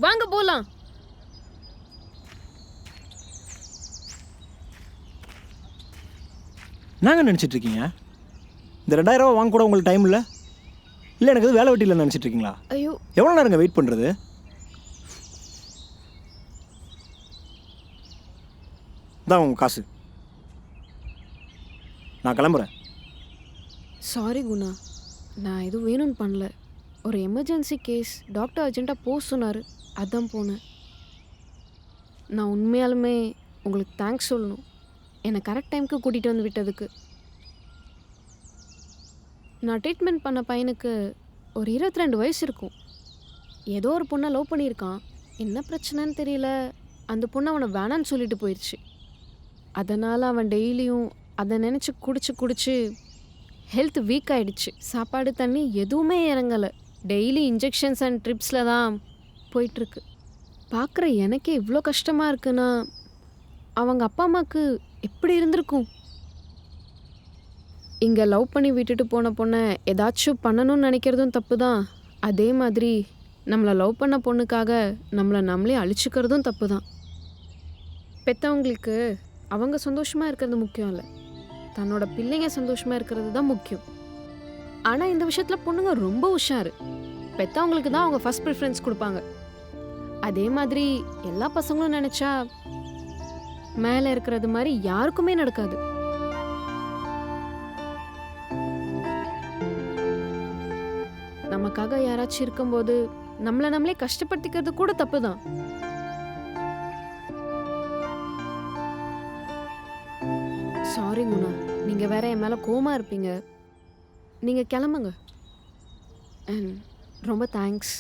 வாங்க போலாம். நாங்கள் நினச்சிட்டு இருக்கீங்க இந்த 2000 ரூபா வாங்க கூட உங்களுக்கு டைம் இல்லை? இல்லை எனக்கு எதுவும் வேலை வெட்டி இல்லைன்னு நினச்சிட்டு இருக்கீங்களா? ஐயோ, எவ்வளோ நேரங்க வெயிட் பண்ணுறது? தான் உங்கள் காசு, நான் கிளம்புறேன். சாரி குணா, நான் எதுவும் வேணும்னு பண்ணல. ஒரு எமர்ஜென்சி கேஸ், டாக்டர் அர்ஜென்ட்டாக போக சொன்னார், அதான் போனேன். நான் உண்மையாலுமே உங்களுக்கு தேங்க்ஸ் சொல்லணும், என்னை கரெக்ட் டைமுக்கு கூட்டிகிட்டு வந்து விட்டதுக்கு. நான் ட்ரீட்மெண்ட் பண்ண பையனுக்கு ஒரு 22 வயசு இருக்கும். ஏதோ ஒரு பொண்ணை லவ் பண்ணியிருக்கான். என்ன பிரச்சனைன்னு தெரியல, அந்த பொண்ணு அவனை வேணான்னு சொல்லிட்டு போயிடுச்சு. அதனால் அவன் டெய்லியும் அதை நினச்சி குடிச்சு ஹெல்த் வீக் ஆகிடுச்சு. சாப்பாடு தண்ணி எதுவுமே இறங்கலை. டெய்லி இன்ஜெக்ஷன்ஸ் அண்ட் ட்ரிப்ஸில் தான் போயிட்டுருக்கு. பார்க்குற எனக்கே இவ்வளோ கஷ்டமாக இருக்குன்னா அவங்க அப்பா அம்மாவுக்கு எப்படி இருந்திருக்கும்? இங்கே லவ் பண்ணி விட்டுட்டு போன பொண்ணை ஏதாச்சும் பண்ணணும்னு நினைக்கிறதும் தப்பு தான். அதே மாதிரி நம்மளை லவ் பண்ண பொண்ணுக்காக நம்மளே அழிச்சுக்கிறதும் தப்பு தான். பெற்றவங்களுக்கு அவங்க சந்தோஷமாக இருக்கிறது முக்கியம் இல்லை, தன்னோட பிள்ளைங்க சந்தோஷமாக இருக்கிறது தான் முக்கியம். ஆனால் இந்த விஷயத்தில் பொண்ணுங்க ரொம்ப உஷாரு. பெற்றவங்களுக்கு தான் அவங்க ஃபர்ஸ்ட் ப்ரிஃபரன்ஸ் கொடுப்பாங்க. அதே மாதிரி எல்லா பசங்களும் நினச்சா மேலே இருக்கிறது மாதிரி யாருக்குமே நடக்காது. நமக்காக யாராச்சும் இருக்கும்போது நம்மளே கஷ்டப்படுத்திக்கிறது கூட தப்பு தான். சாரி குணா, நீங்கள் வேற என் மேலே கோவமா இருப்பீங்க. நீங்கள் கிளம்புங்க. அண்ட் ரொம்ப தேங்க்ஸ்.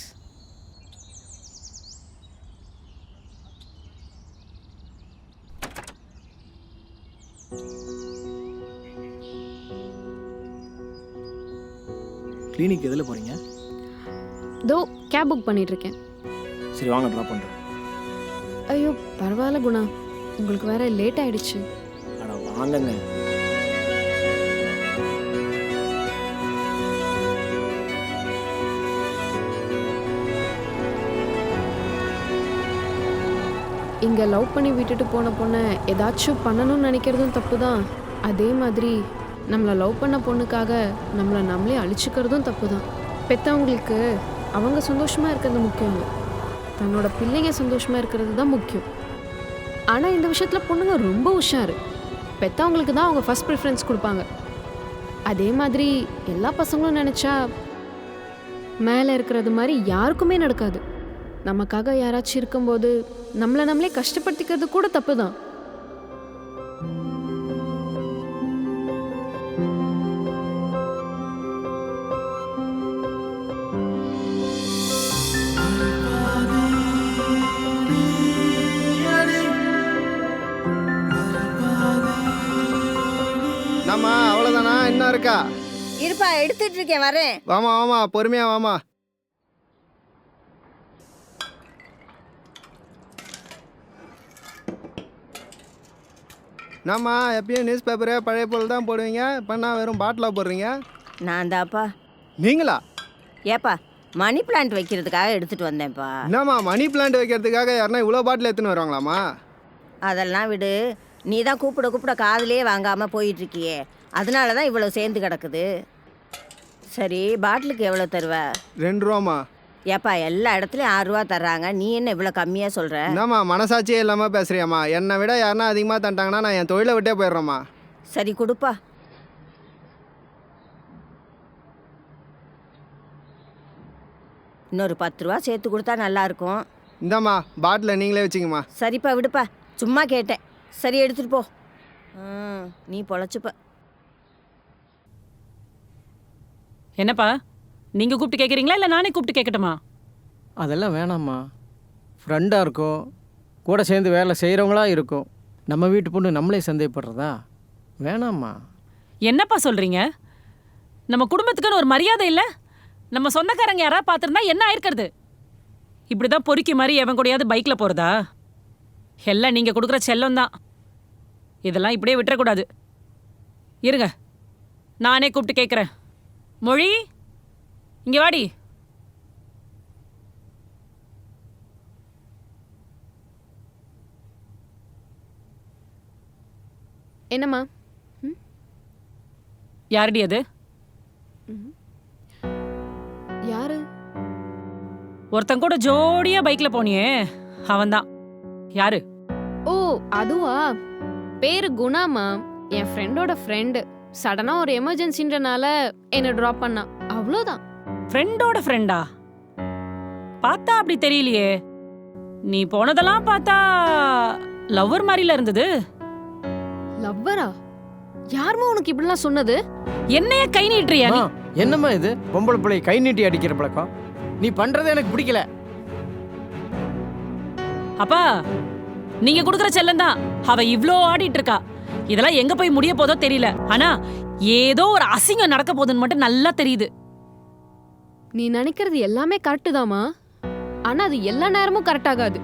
கிளினிக் எதில் போகிறீங்க? தோ கேப் புக் பண்ணிகிட்ருக்கேன். சரி வாங்க, ட்ராப் பண்ணுறேன். ஐயோ பரவாயில்ல குணா, உங்களுக்கு வேற லேட் ஆயிடுச்சு. ஆனால் வாங்கங்க. இங்கே லவ் பண்ணி விட்டுட்டு போன பொண்ணை ஏதாச்சும் பண்ணணும்னு நினைக்கிறதும் தப்பு தான். அதே மாதிரி நம்மளை லவ் பண்ண பொண்ணுக்காக நம்மளே அழிச்சுக்கிறதும் தப்பு தான். பெற்றவங்களுக்கு அவங்க சந்தோஷமாக இருக்கிறது முக்கியம் இல்லை, தன்னோட பிள்ளைங்க சந்தோஷமாக இருக்கிறது தான் முக்கியம். ஆனால் இந்த விஷயத்தில் பொண்ணுங்க ரொம்ப உஷாரு. பெற்றவங்களுக்கு தான் அவங்க ஃபர்ஸ்ட் ப்ரிஃபரன்ஸ் கொடுப்பாங்க. அதே மாதிரி எல்லா பசங்களும் நினச்சா மேலே இருக்கிறது மாதிரி யாருக்குமே நடக்காது. நமக்காக யாராச்சும் இருக்கும்போது நம்மளே கஷ்டப்படுத்திக்கிறது கூட தப்பு தான். நாமா அவ்வளோதானா? என்ன இருக்கா? இருப்பா, எடுத்துட்டு இருக்கேன், வரேன். வாமா வாமா, பொறுமையா வாமா. நாமா எப்பயும் நியூஸ் பேப்பரு பழைய பொருள் தான் போடுவீங்க, பண்ணா வெறும் பாட்டிலாக போடுறீங்க. நான் தாப்பா. நீங்களா? ஏப்பா, மணி பிளான்ட் வைக்கிறதுக்காக எடுத்துட்டு வந்தேன்ப்பா. என்னம்மா மணி பிளான்ட் வைக்கிறதுக்காக யாருன்னா இவ்வளோ பாட்டில் எடுத்துன்னு வருவாங்களாம்மா? அதெல்லாம் விடு, நீ தான் கூப்பிட காதுலயே வாங்காமல் போயிட்டுருக்கியே, அதனால தான் இவ்வளோ சேர்ந்து கிடக்குது. சரி, பாட்டிலுக்கு எவ்வளோ தருவ? 2 ரூபாம்மா. ஏப்பா, எல்லா இடத்துலையும் 6 ரூபா தர்றாங்க, நீ என்ன இவ்வளோ கம்மியாக சொல்கிற? என்னம்மா மனசாட்சியே இல்லாமல் பேசுறியாம்மா? என்னை விட யாருன்னா அதிகமாக தந்துட்டாங்கன்னா நான் என் தொழிலை விட்டே போயிடுறேம்மா. சரி கொடுப்பா. இன்னொரு 10 ரூபா சேர்த்து கொடுத்தா நல்லாயிருக்கும். இந்தாம்மா பாட்டில் நீங்களே வச்சுங்கம்மா. சரிப்பா, விடுப்பா, சும்மா கேட்டேன். சரி எடுத்துகிட்டு போ. நீ பொழைச்சிப்ப. என்னப்பா, நீங்கள் கூப்பிட்டு கேட்குறீங்களா இல்லை நானே கூப்பிட்டு கேட்கட்டுமா? அதெல்லாம் வேணாம்மா. ஃப்ரெண்டாக இருக்கும், கூட சேர்ந்து வேலை செய்கிறவங்களா இருக்கும். நம்ம வீட்டு பொண்ணு நம்மளே சந்தேகப்படுறதா? வேணாம்மா. என்னப்பா சொல்கிறீங்க? நம்ம குடும்பத்துக்குன்னு ஒரு மரியாதை இல்லை? நம்ம சொந்தக்காரங்க யாராவது பார்த்துருந்தா என்ன ஆயிருக்கிறது? இப்படி தான் பொறுக்கி மாதிரி எவன் கூடயாவது பைக்கில் போகிறதா? எல்லாம் நீங்கள் கொடுக்குற செல்லம் தான். இதெல்லாம் இப்படியே விட்டுறக்கூடாது. இருங்க, நானே கூப்பிட்டு கேட்குறேன். மொழி, இங்கே வாடி. என்னம்மா? யாருடி அது? யாரு? ஒருத்தன் கூட ஜோடியா பைக்ல போனியே, அவன்தான். யாரு? ஓ அதுவா? பேரு குணாமா, என் ஃப்ரெண்டோட ஃப்ரெண்டு. சடனா ஒரு எமர்ஜென்சின்றனால என்னை ட்ராப் பண்ணா, அவ்வளோதான். ஃப்ரெண்டோட ஃப்ரெண்டா? பார்த்தா அப்படி தெரியலையே. நீ போனதெல்லாம் பார்த்தா லவ்வர் மாதிரில இருந்தது. லவ்வரா? யாருமா உனக்கு இப்படிலாம் சொன்னது? என்னைய கை நீட்டுறியா நீ? என்னம்மா இது பொம்பளை பிள்ளை கை நீட்டி அடிக்கிற பழக்கம்? நீ பண்றது எனக்கு பிடிக்கல. அப்பா நீங்க குடுக்குற செல்லம் தான் அவ இவ்ளோ ஆடிட்டு இருக்கா. இதெல்லாம் எங்க போய் முடிய போதோ தெரியல. ஆனா ஏதோ ஒரு அசிங்கம் நடக்க போகுதுன்னு மட்டும் நல்லா தெரியுது. நீ நினைக்கிறது எல்லாமே கரெக்டு தாமா. ஆனா அது எல்லா நேரமும் கரெக்ட் ஆகாது.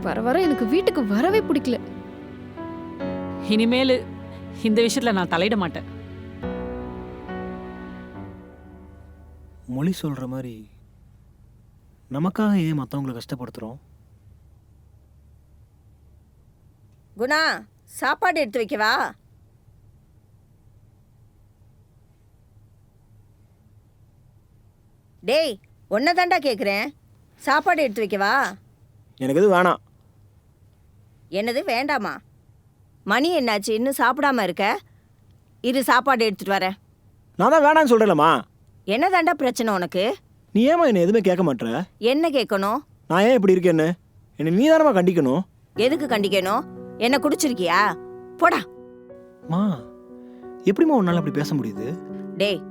வர வர எனக்கு வீட்டுக்கு வரவே பிடிக்கல. இனிமேல் இந்த விஷயத்துல நான் தலையிட மாட்டேன். மொழி சொல்கிற மாதிரி நமக்காக ஏன் மற்றவங்களை கஷ்டப்படுத்துகிறோம்? குணா, சாப்பாடு எடுத்து வைக்கவா? டேய், ஒன்றை தாண்டா கேட்குறேன். சாப்பாடு எடுத்து வைக்கவா? எனக்கு எதுவும் வேணாம். என்னது வேண்டாமா? மணி என்னாச்சு, இன்னும் சாப்பிடாம இருக்க? இரு, சாப்பாடு எடுத்துட்டு வரேன். நான் தான் வேணான்னு சொல்கிறேன்லம்மா. என்ன தாண்டா பிரச்சனை உனக்கு? நீ ஏமா என்னை எதுவுமே கேட்க மாட்டேற? என்ன கேட்கணும்? நான் ஏன் இப்படி இருக்கேன்னு என்னை நீ தானம்மா கண்டிக்கணும். எதுக்கு கண்டிக்கணும்? என்ன குடிச்சிருக்கியா? போடா. மா, எப்படிம்மா உன்னால் அப்படி பேச முடியுது? டேய்,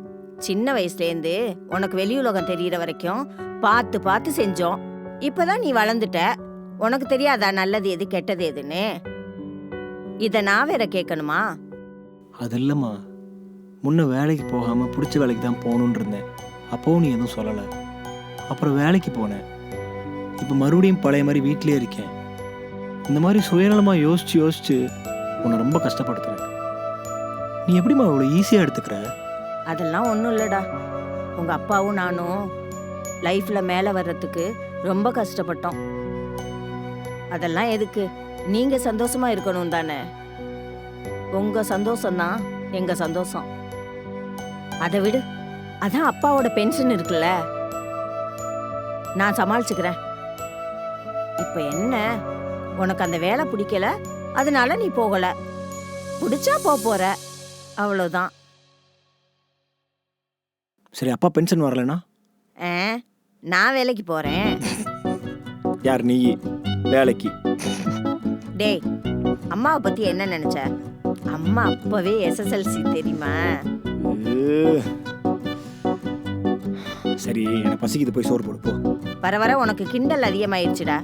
சின்ன வயசுலேருந்து உனக்கு வெளியுலகம் தெரிகிற வரைக்கும் பார்த்து பார்த்து செஞ்சோம். இப்போதான் நீ வளர்ந்துட்ட. உனக்கு தெரியாதா நல்லது எது கெட்டது எதுன்னு? இதை நான் வேற கேட்கணுமா? அது இல்லைம்மா, முன்ன வேலைக்கு போகாமல் பிடிச்ச வேலைக்கு தான் போகணுன்னு இருந்தேன். அப்போவும் நீ எதுவும் சொல்லலை. அப்புறம் வேலைக்கு போனேன். இப்போ மறுபடியும் பழைய மாதிரி வீட்டிலே இருக்கேன். இந்த மாதிரி சுயநலமாக யோசிச்சு யோசிச்சு உன்னை ரொம்ப கஷ்டப்படுத்துகிறேன். நீ எப்படிம்மா அவ்வளோ ஈஸியாக எடுத்துக்கிற? அதெல்லாம் ஒன்றும் இல்லைடா. உங்கள் அப்பாவும் நானும் லைஃப்பில் மேலே வர்றதுக்கு ரொம்ப கஷ்டப்பட்டோம். அதெல்லாம் எதுக்கு? நீங்கள் சந்தோஷமாக இருக்கணும் தானே. உங்கள் சந்தோஷம்தான் எங்கள் சந்தோஷம். அதை விடு. அதான் அப்பாவோட பென்ஷன் இருக்குல்ல, நான் சமாளிச்சுக்கிறேன். இப்போ என்ன, உனக்கு அந்த வேலை பிடிக்கல, அதனால நீ போகலை. பிடிச்சா போற, அவ்வளோதான். சரி, அப்பா பென்ஷன் வரலனா? நான் வேலைக்கு போகிறேன். யார் நீ வேலைக்கு? டேய், அம்மாவை பற்றி என்ன நினச்ச? அம்மா அப்போவே SSLC தெரியுமா? சரி, எனக்கு பசிக்குது, போய் சோறு போடு போ. வர வர உனக்கு கிண்டல் அதிகமாயிருச்சுடா.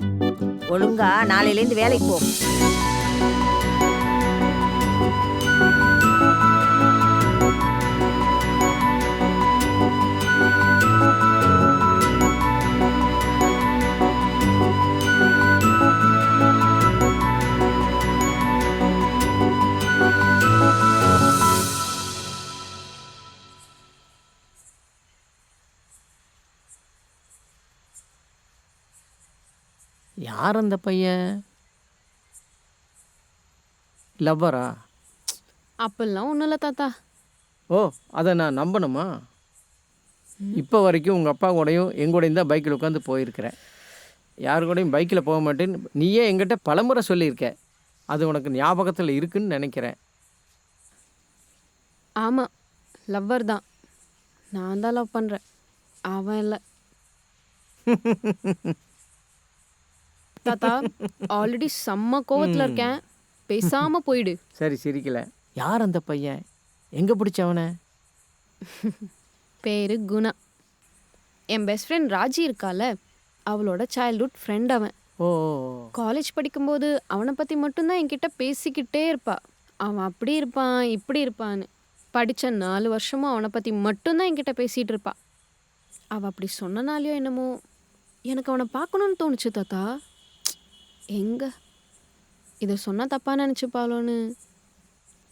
ஒழுங்கா நாளையிலேருந்து வேலைக்கு போ. யார் அந்த பையன்? லவ்வரா? அப்பெல்லாம் ஒன்றும் இல்லை தாத்தா. ஓ, அதை நான் நம்பணுமா? இப்போ வரைக்கும் உங்கள் அப்பா கூடயும் எங்கூடையும் தான் பைக்கில் உட்காந்து போயிருக்கிறேன். யாரு கூடயும் பைக்கில் போக மாட்டேன்னு நீயே எங்கிட்ட பலமுறை சொல்லியிருக்க. அது உனக்கு ஞாபகத்தில் இருக்குன்னு நினைக்கிறேன். ஆமாம், லவ்வர் தான். நான் தான் லவ் பண்ணுறேன், அவன் இல்லை. தாத்தா, ஆல்ரெடி செம்ம கோவத்தில் இருக்கேன். பேசாமல் போயிடு. சரி, சிரிக்கல. யார் அந்த பையன்? எங்கே பிடிச்சவன? பேரு குணா. என் பெஸ்ட் ஃப்ரெண்ட் ராஜி இருக்கால, அவளோட சைல்ட்ஹுட் ஃப்ரெண்ட் அவன். ஓ, காலேஜ் படிக்கும்போது அவனை பற்றி மட்டும்தான் என்கிட்ட பேசிக்கிட்டே இருப்பா. அவன் அப்படி இருப்பான், இப்படி இருப்பான்னு. படித்த 4 வருஷமும் அவனை பற்றி மட்டும்தான் என்கிட்ட பேசிகிட்டு இருப்பா. அவள் அப்படி சொன்னனாலையோ என்னமோ எனக்கு அவனை பார்க்கணுன்னு தோணுச்சு தாத்தா. எங்க இதை சொன்னால் தப்பாக நினச்சிப்பாளோன்னு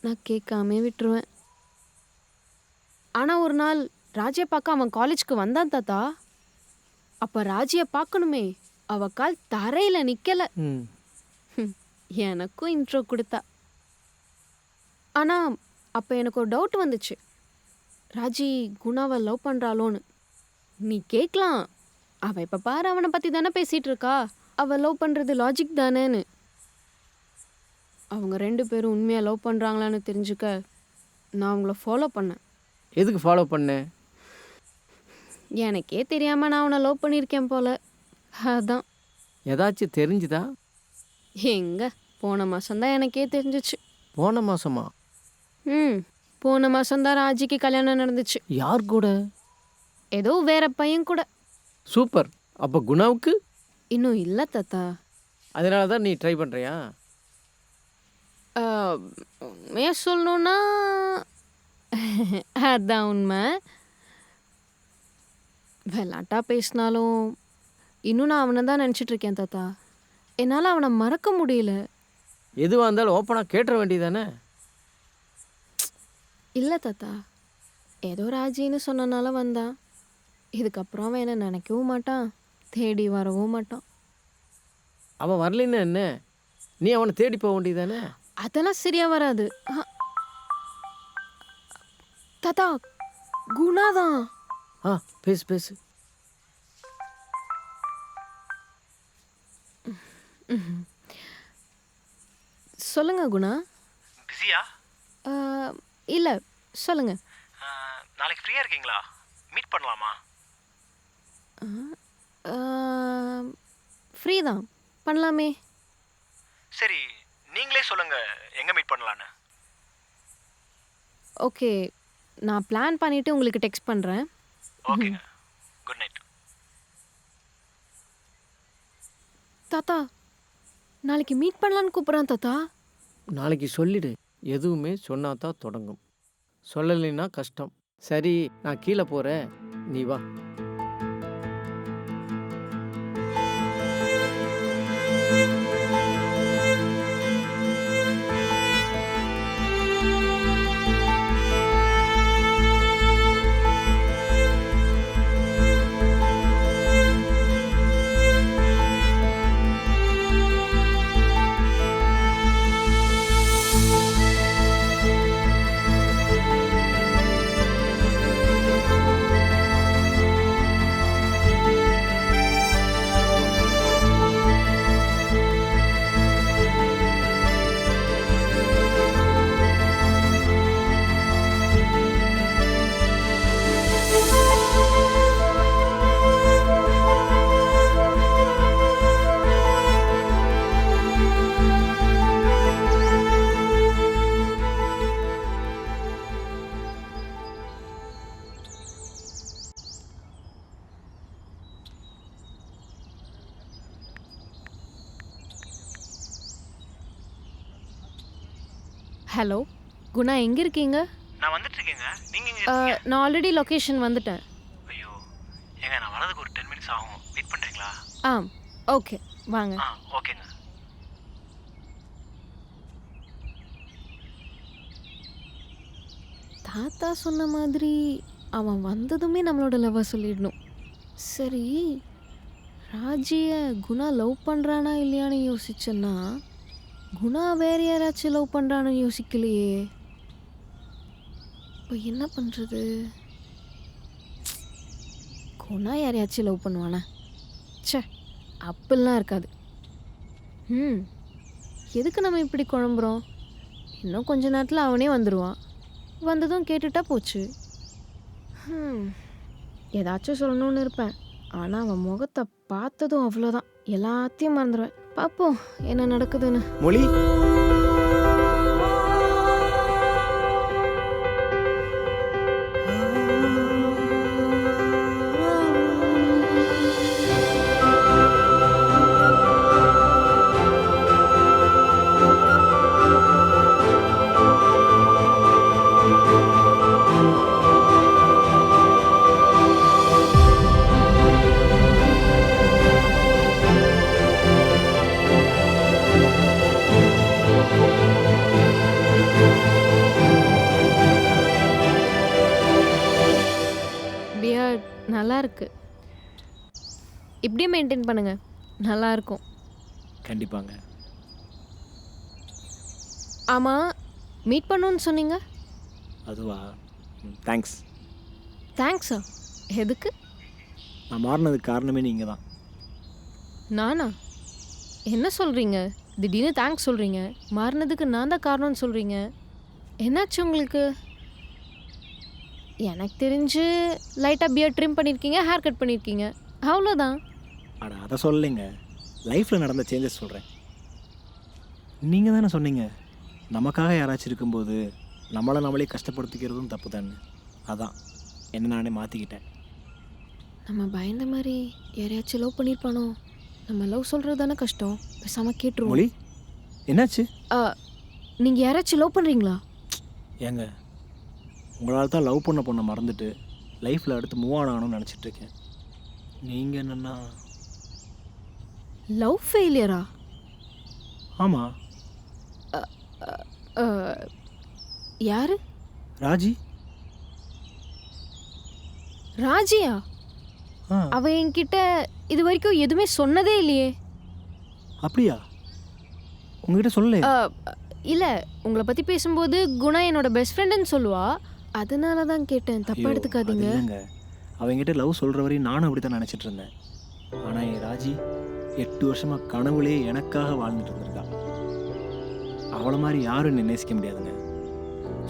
நான் கேட்காமே விட்டுருவேன். ஆனால் ஒரு நாள் ராஜியை பார்க்க அவன் காலேஜ்க்கு வந்தான் தாத்தா. அப்போ ராஜியை பார்க்கணுமே, அவள் கால் தரையில் நிற்கலை. எனக்கும் இன்ட்ரோ கொடுத்தா. ஆனால் அப்போ எனக்கு ஒரு டவுட் வந்துச்சு, ராஜி குணாவை லவ் பண்ணுறாளோன்னு. நீ கேட்கலாம், அவள் இப்போ பாரு அவனை பற்றி தானே பேசிகிட்டு இருக்கா, அவள் லவ் பண்ணுறது லாஜிக் தானேன்னு. அவங்க 2 பேரும் உண்மையாக லவ் பண்ணுறாங்களான்னு தெரிஞ்சுக்க நான் அவங்கள ஃபாலோ பண்ணேன். எதுக்கு ஃபாலோ பண்ண? எனக்கே தெரியாமல் நான் அவனை லவ் பண்ணியிருக்கேன் போல, அதான். ஏதாச்சும் தெரிஞ்சுதா? எங்க போன மாசம்தான் எனக்கே தெரிஞ்சிச்சு. போன மாசமா? ம் போன மாசம்தான் ராஜிக்கு கல்யாணம் நடந்துச்சு. யார் கூட? ஏதோ வேற பையன் கூட. சூப்பர். அப்போ குணாவுக்கு? இன்னும் இல்லை தாத்தா. அதனால தான் நீ ட்ரை பண்ணுறியா? உண்மையாக சொல்லணுன்னா அதான் உண்மை. விளாட்டா பேசினாலும் இன்னும் நான் அவனை தான் நினச்சிட்ருக்கேன் தாத்தா. என்னால் அவனை மறக்க முடியல. எதுவாக இருந்தாலும் ஓப்பனாக கேட்டுற வேண்டியதானே? இல்லை தாத்தா, ஏதோ ராஜின்னு சொன்னனால வந்தான். இதுக்கப்புறம் அவன் என்ன நினைக்கவும் மாட்டான், தேடி வரவும் மாட்டான். அவன் வரலைன்னு என்ன, நீ அவனை தேடி போக வேண்டியதானே? அதெல்லாம் சரியா வராது. தாத்தா குணாதான். பேசு பேசு. சொல்லுங்க குணா. பிஸியா? இல்லை சொல்லுங்க. நாளைக்கு ஃப்ரீயாக இருக்கீங்களா? மீட் பண்ணலாமா? ஃப்ரீ தான், பண்ணலாமே. சரி, நீங்களே சொல்லுங்கள் எங்கே மீட் பண்ணலான்னு. ஓகே, நான் பிளான் பண்ணிவிட்டு உங்களுக்கு டெக்ஸ்ட் பண்ணுறேன். ஓகேங்க, குட் நைட். தாத்தா நாளைக்கு மீட் பண்ணலான்னு கூப்பிட்றான் தாத்தா. நாளைக்கு சொல்லிடு. எதுவுமே சொன்னா தான் தொடங்கும், சொல்லலைன்னா கஷ்டம். சரி, நான் கீழே போகிறேன், நீ வா. ஹலோ குணா, எங்கே இருக்கீங்க? நான் வந்துட்டு இருக்கேங்க. நீங்கள் நான் ஆல்ரெடி லொக்கேஷன் வந்துட்டேன். ஐயோ ஏங்க, நான் வரதுக்கு ஒரு 10 மினிட்ஸ் ஆகும், வெயிட் பண்ணுறீங்களா? ஓகே வாங்க. ஓகேங்க. தாத்தா சொன்ன மாதிரி அவன் வந்ததுமே நம்மளோட லவ்வை சொல்லிடணும். சரி, ராஜிய குணா லவ் பண்ணுறானா இல்லையான்னு யோசிச்சேன்னா குணா வேற யாராச்சும் லவ் பண்ணுறான்னு யோசிக்கலையே. இப்போ என்ன பண்ணுறது? குணா யாரையாச்சும் லவ் பண்ணுவானா? ச்சே, அப்படிலாம் இருக்காது. எதுக்கு நம்ம இப்படி குழம்புறோம்? இன்னும் கொஞ்ச நேரத்தில் அவனே வந்துடுவான். வந்ததும் கேட்டுட்டா போச்சு. ஏதாச்சும் சொல்லணும்னு இருப்பேன், ஆனால் அவன் முகத்தை பார்த்ததும் அவ்வளோதான், எல்லாத்தையும் மறந்துடுவேன். பார்ப்போம் என்ன நடக்குதுன்னு. மொழி, நல்லா இருக்கு, இப்படியே மெயின்டைன் பண்ணுங்க, நல்லா இருக்கும். கண்டிப்பாங்க. ஆமாம், மீட் பண்ணணும்னு சொன்னீங்க. அதுவா? தேங்க்ஸ். தேங்க்ஸா? எதுக்கு? நான் மாறினதுக்கு காரணமே நீங்கள் தான். நானா? என்ன சொல்கிறீங்க? திடீர்னு தேங்க்ஸ் சொல்கிறீங்க, மாறினதுக்கு நான் தான் காரணம்னு சொல்கிறீங்க. என்னாச்சு உங்களுக்கு? எனக்கு தெரிஞ்சு லைட்டாக பியர்ட் ட்ரிம் பண்ணியிருக்கீங்க, ஹேர் கட் பண்ணியிருக்கீங்க, அவ்வளோதான். அட அதை சொல்லலைங்க, லைஃப்பில் நடந்த சேஞ்சஸ் சொல்கிறேன். நீங்கள் தானே சொன்னீங்க நமக்காக யாராச்சும் இருக்கும்போது நம்மளை நம்மளே கஷ்டப்படுத்திக்கிறதும் தப்பு தானே. அதான் என்ன நானே மாற்றிக்கிட்டேன். நம்ம பயந்த மாதிரி யாரையாச்சும் லவ் பண்ணியிருப்பானோ? நம்ம லவ் சொல்கிறது தானே கஷ்டம், பேசாமல் கேட்டுருவோம். மொழி என்னாச்சு? நீங்கள் யாராச்சும் லவ் பண்ணுறீங்களா? ஏங்க உங்களால் தான் லவ் பண்ண பொண்ணை மறந்துட்டு லைஃப்பில் அடுத்து மூவ் ஆன் ஆகணும்னு நினச்சிட்ருக்கேன். நீங்கள் என்னென்னா லவ் ஃபெயிலியரா? ஆமாம். யாரு? ராஜி. ராஜியா? அவ என்கிட்ட இது வரைக்கும் எதுவுமே சொன்னதே இல்லையே. அப்படியா? உங்ககிட்ட சொல்லல? இல்லை, உங்களை பற்றி பேசும்போது குணா என்னோட பெஸ்ட் ஃப்ரெண்டுன்னு சொல்லுவா, அதனால தான் கேட்டேன், தப்பாக எடுத்துக்காதீங்க. இல்லைங்க, அவங்ககிட்ட லவ் சொல்கிற வரையும் நானும் அப்படி தான் நினச்சிட்டு இருந்தேன். ஆனால் என் ராஜி 8 வருஷமாக கனவுலே எனக்காக வாழ்ந்துட்டு இருந்திருக்கா. அவளை மாதிரி யாரும் என்னை நேசிக்க முடியாதுங்க.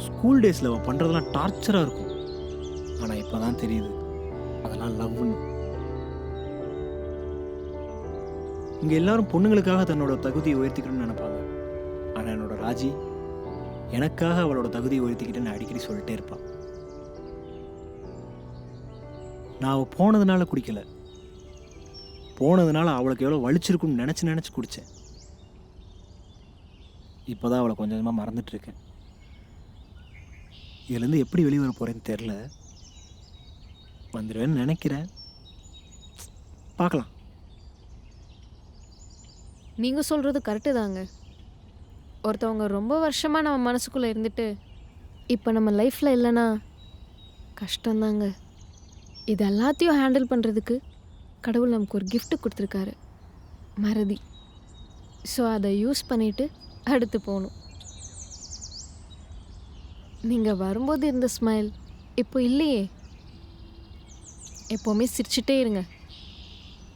ஸ்கூல் டேஸில் அவள் பண்ணுறதெல்லாம் டார்ச்சராக இருக்கும். ஆனால் இப்போ தான் தெரியுது அதெல்லாம் லவ்னு. இங்கே எல்லாரும் பொண்ணுங்களுக்காக தன்னோட தகுதியை உயர்த்திக்கணும்னு நினைப்பாங்க. ஆனால் என்னோட ராஜி எனக்காக அவளோட தகுதியை உயர்த்திக்கிட்டேன்னு அடிக்கடி சொல்லிட்டே இருப்பாள். நான் அவள் போனதுனால குடிக்கலை, போனதுனால அவளுக்கு எவ்வளோ வலிச்சிருக்குன்னு நினச்சி குடித்தேன். இப்போ தான் அவளை கொஞ்சம் கொஞ்சமாக மறந்துட்டுருக்கேன். இதுலேருந்து எப்படி வெளியே வர போகிறேன்னு தெரில. வந்துடுவேன்னு நினைக்கிறேன், பார்க்கலாம். நீங்கள் சொல்கிறது கரெக்டு தாங்க. ஒருத்தவங்க ரொம்ப வருஷமாக நம்ம மனசுக்குள்ளே இருந்துட்டு இப்போ நம்ம லைஃப்பில் இல்லைன்னா கஷ்டந்தாங்க. இது எல்லாத்தையும் ஹேண்டில் பண்ணுறதுக்கு கடவுள் நமக்கு ஒரு gift கொடுத்துருக்காரு, மறதி. ஸோ அதை யூஸ் பண்ணிவிட்டு அடுத்து போகணும். நீங்கள் வரும்போது இருந்த ஸ்மைல் இப்போ இல்லையே. எப்போவுமே சிரிச்சிட்டே இருங்க,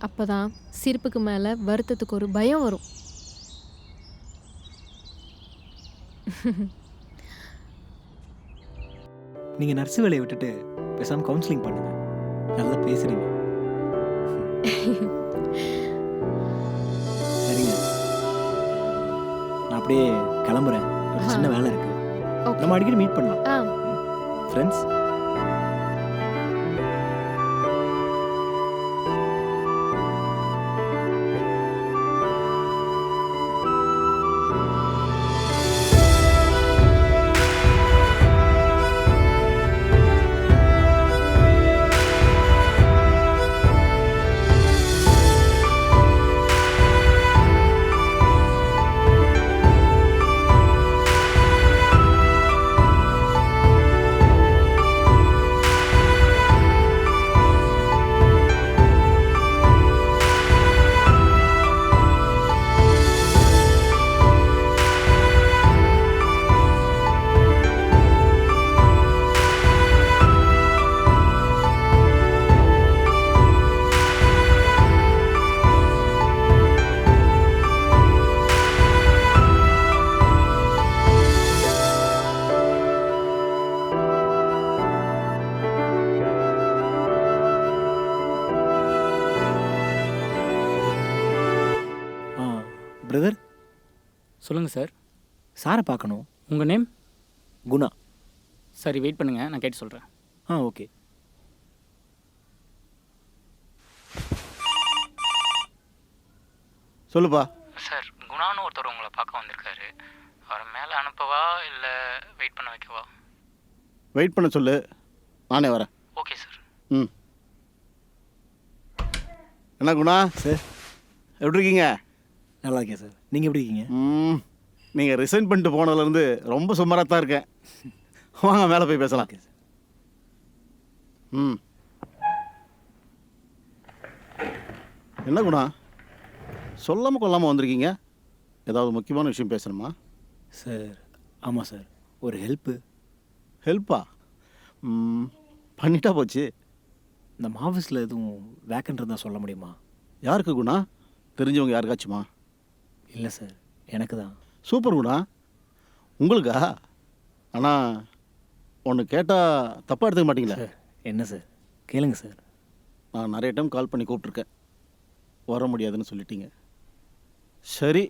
அப்போ தான் சிரிப்புக்கு மேலே வருத்தத்துக்கு ஒரு பயம் வரும். நீங்கள் நர்ஸு வேலையை விட்டுட்டு பேசாமல் கவுன்சிலிங் பண்ணுங்க, நல்லா பேசுகிறீங்க. சரிங்க, நான் அப்படியே கிளம்புறேன், ஒரு சின்ன வேலை இருக்கு. நம்ம அடிக்கடி மீட் பண்ணலாம் ஃப்ரெண்ட்ஸ். பிரதர் சொல்லுங்கள் சார். சாரை பார்க்கணும். உங்கள் நேம்? குணா. சரி, வெயிட் பண்ணுங்கள், நான் கேட்டு சொல்கிறேன். ஓகே. சொல்லுப்பா. சார், குணான்னு ஒருத்தர் உங்களை பார்க்க வந்திருக்காரு. அவரை மேலே அனுப்பவா இல்லை வெயிட் பண்ண வைக்கவா? வெயிட் பண்ண சொல்லு, நானே வரேன். Okay sir. என்ன குணா சார், எப்படி இருக்கீங்க? நல்லா இருக்கேன் சார், நீங்கள் எப்படி இருக்கீங்க? நீங்கள் ரிசைன் பண்ணிட்டு போனதுலேருந்து ரொம்ப சுமாராக தான் இருக்கேன். வாங்க மேலே போய் பேசலாம். Okay sir. என்ன குணா சொல்லாமல் கொள்ளாமல் வந்திருக்கீங்க? ஏதாவது முக்கியமான விஷயம் பேசணுமா? சார், ஆமாம் சார், ஒரு ஹெல்ப்பு. ஹெல்ப்பா? பண்ணிட்டா போச்சு. நம்ம ஆஃபீஸில் எதுவும் வேக்கன்றதா சொல்ல முடியுமா? யாருக்கு குணா? தெரிஞ்சவங்க யாருக்காச்சுமா? இல்லை சார், எனக்கு தான். சூப்பர் குணா, உங்களுக்கா? ஆனால் ஒன்று கேட்டால் தப்பாக எடுத்துக்க மாட்டீங்களா? சார், என்ன சார், கேளுங்க சார். நான் நிறைய டைம் கால் பண்ணி கூப்பிட்ருக்கேன், வர முடியாதுன்னு சொல்லிட்டீங்க. சரி,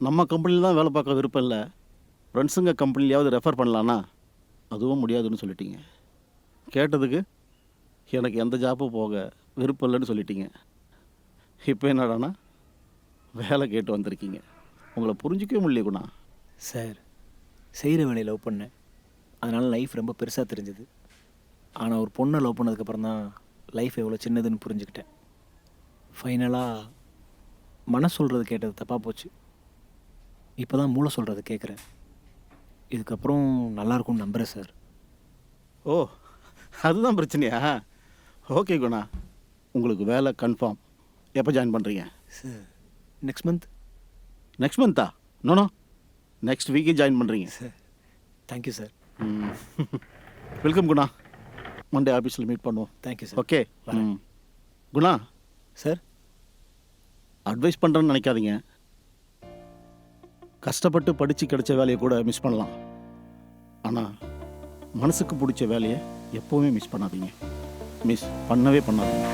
நம்ம கம்பெனியில் தான் வேலை பார்க்க விருப்பம் இல்லை, ஃப்ரெண்ட்ஸுங்க கம்பெனிலையாவது ரெஃபர் பண்ணலான்னா அதுவும் முடியாதுன்னு சொல்லிட்டீங்க. கேட்டதுக்கு எனக்கு எந்த ஜாப்பும் போக விருப்பம் இல்லைன்னு சொல்லிட்டீங்க. இப்போ என்னடானா வேலை கேட்டு வந்திருக்கீங்க. உங்களை புரிஞ்சிக்கவே முடியல குணா. சார், செய்கிற வேலையை லவ் பண்ணேன், அதனால் லைஃப் ரொம்ப பெருசாக தெரிஞ்சுது. ஆனால் ஒரு பொண்ணை லவ் பண்ணதுக்கப்புறம் தான் லைஃப் எவ்வளோ சின்னதுன்னு புரிஞ்சுக்கிட்டேன். ஃபைனலாக மனசு சொல்கிறது கேட்டது தப்பாக போச்சு. இப்போ தான் மூளை சொல்கிறது கேட்குறேன். இதுக்கப்புறம் நல்லாயிருக்கும்னு நம்புகிறேன் சார். ஓ, அதுதான் பிரச்சனையா? ஓகே குணா, உங்களுக்கு வேலை கன்ஃபார்ம். எப்போ ஜாயின் பண்ணுறீங்க? Sir, next month. நெக்ஸ்ட் மந்த்தா? நோ, நெக்ஸ்ட் வீக்கே ஜாயின் பண்ணுறீங்க. Sir, thank you sir. Welcome Guna. Monday ஆஃபீஸில் மீட் பண்ணுவோம். Thank you sir. Okay. Guna sir, advise பண்ணுறேன்னு நினைக்காதீங்க. கஷ்டப்பட்டு படித்து கிடைச்ச வேலையை கூட மிஸ் பண்ணலாம். ஆனால் மனசுக்கு பிடிச்ச வேலையை எப்போவுமே மிஸ் பண்ணாதீங்க. மிஸ் பண்ணவே பண்ணாதீங்க.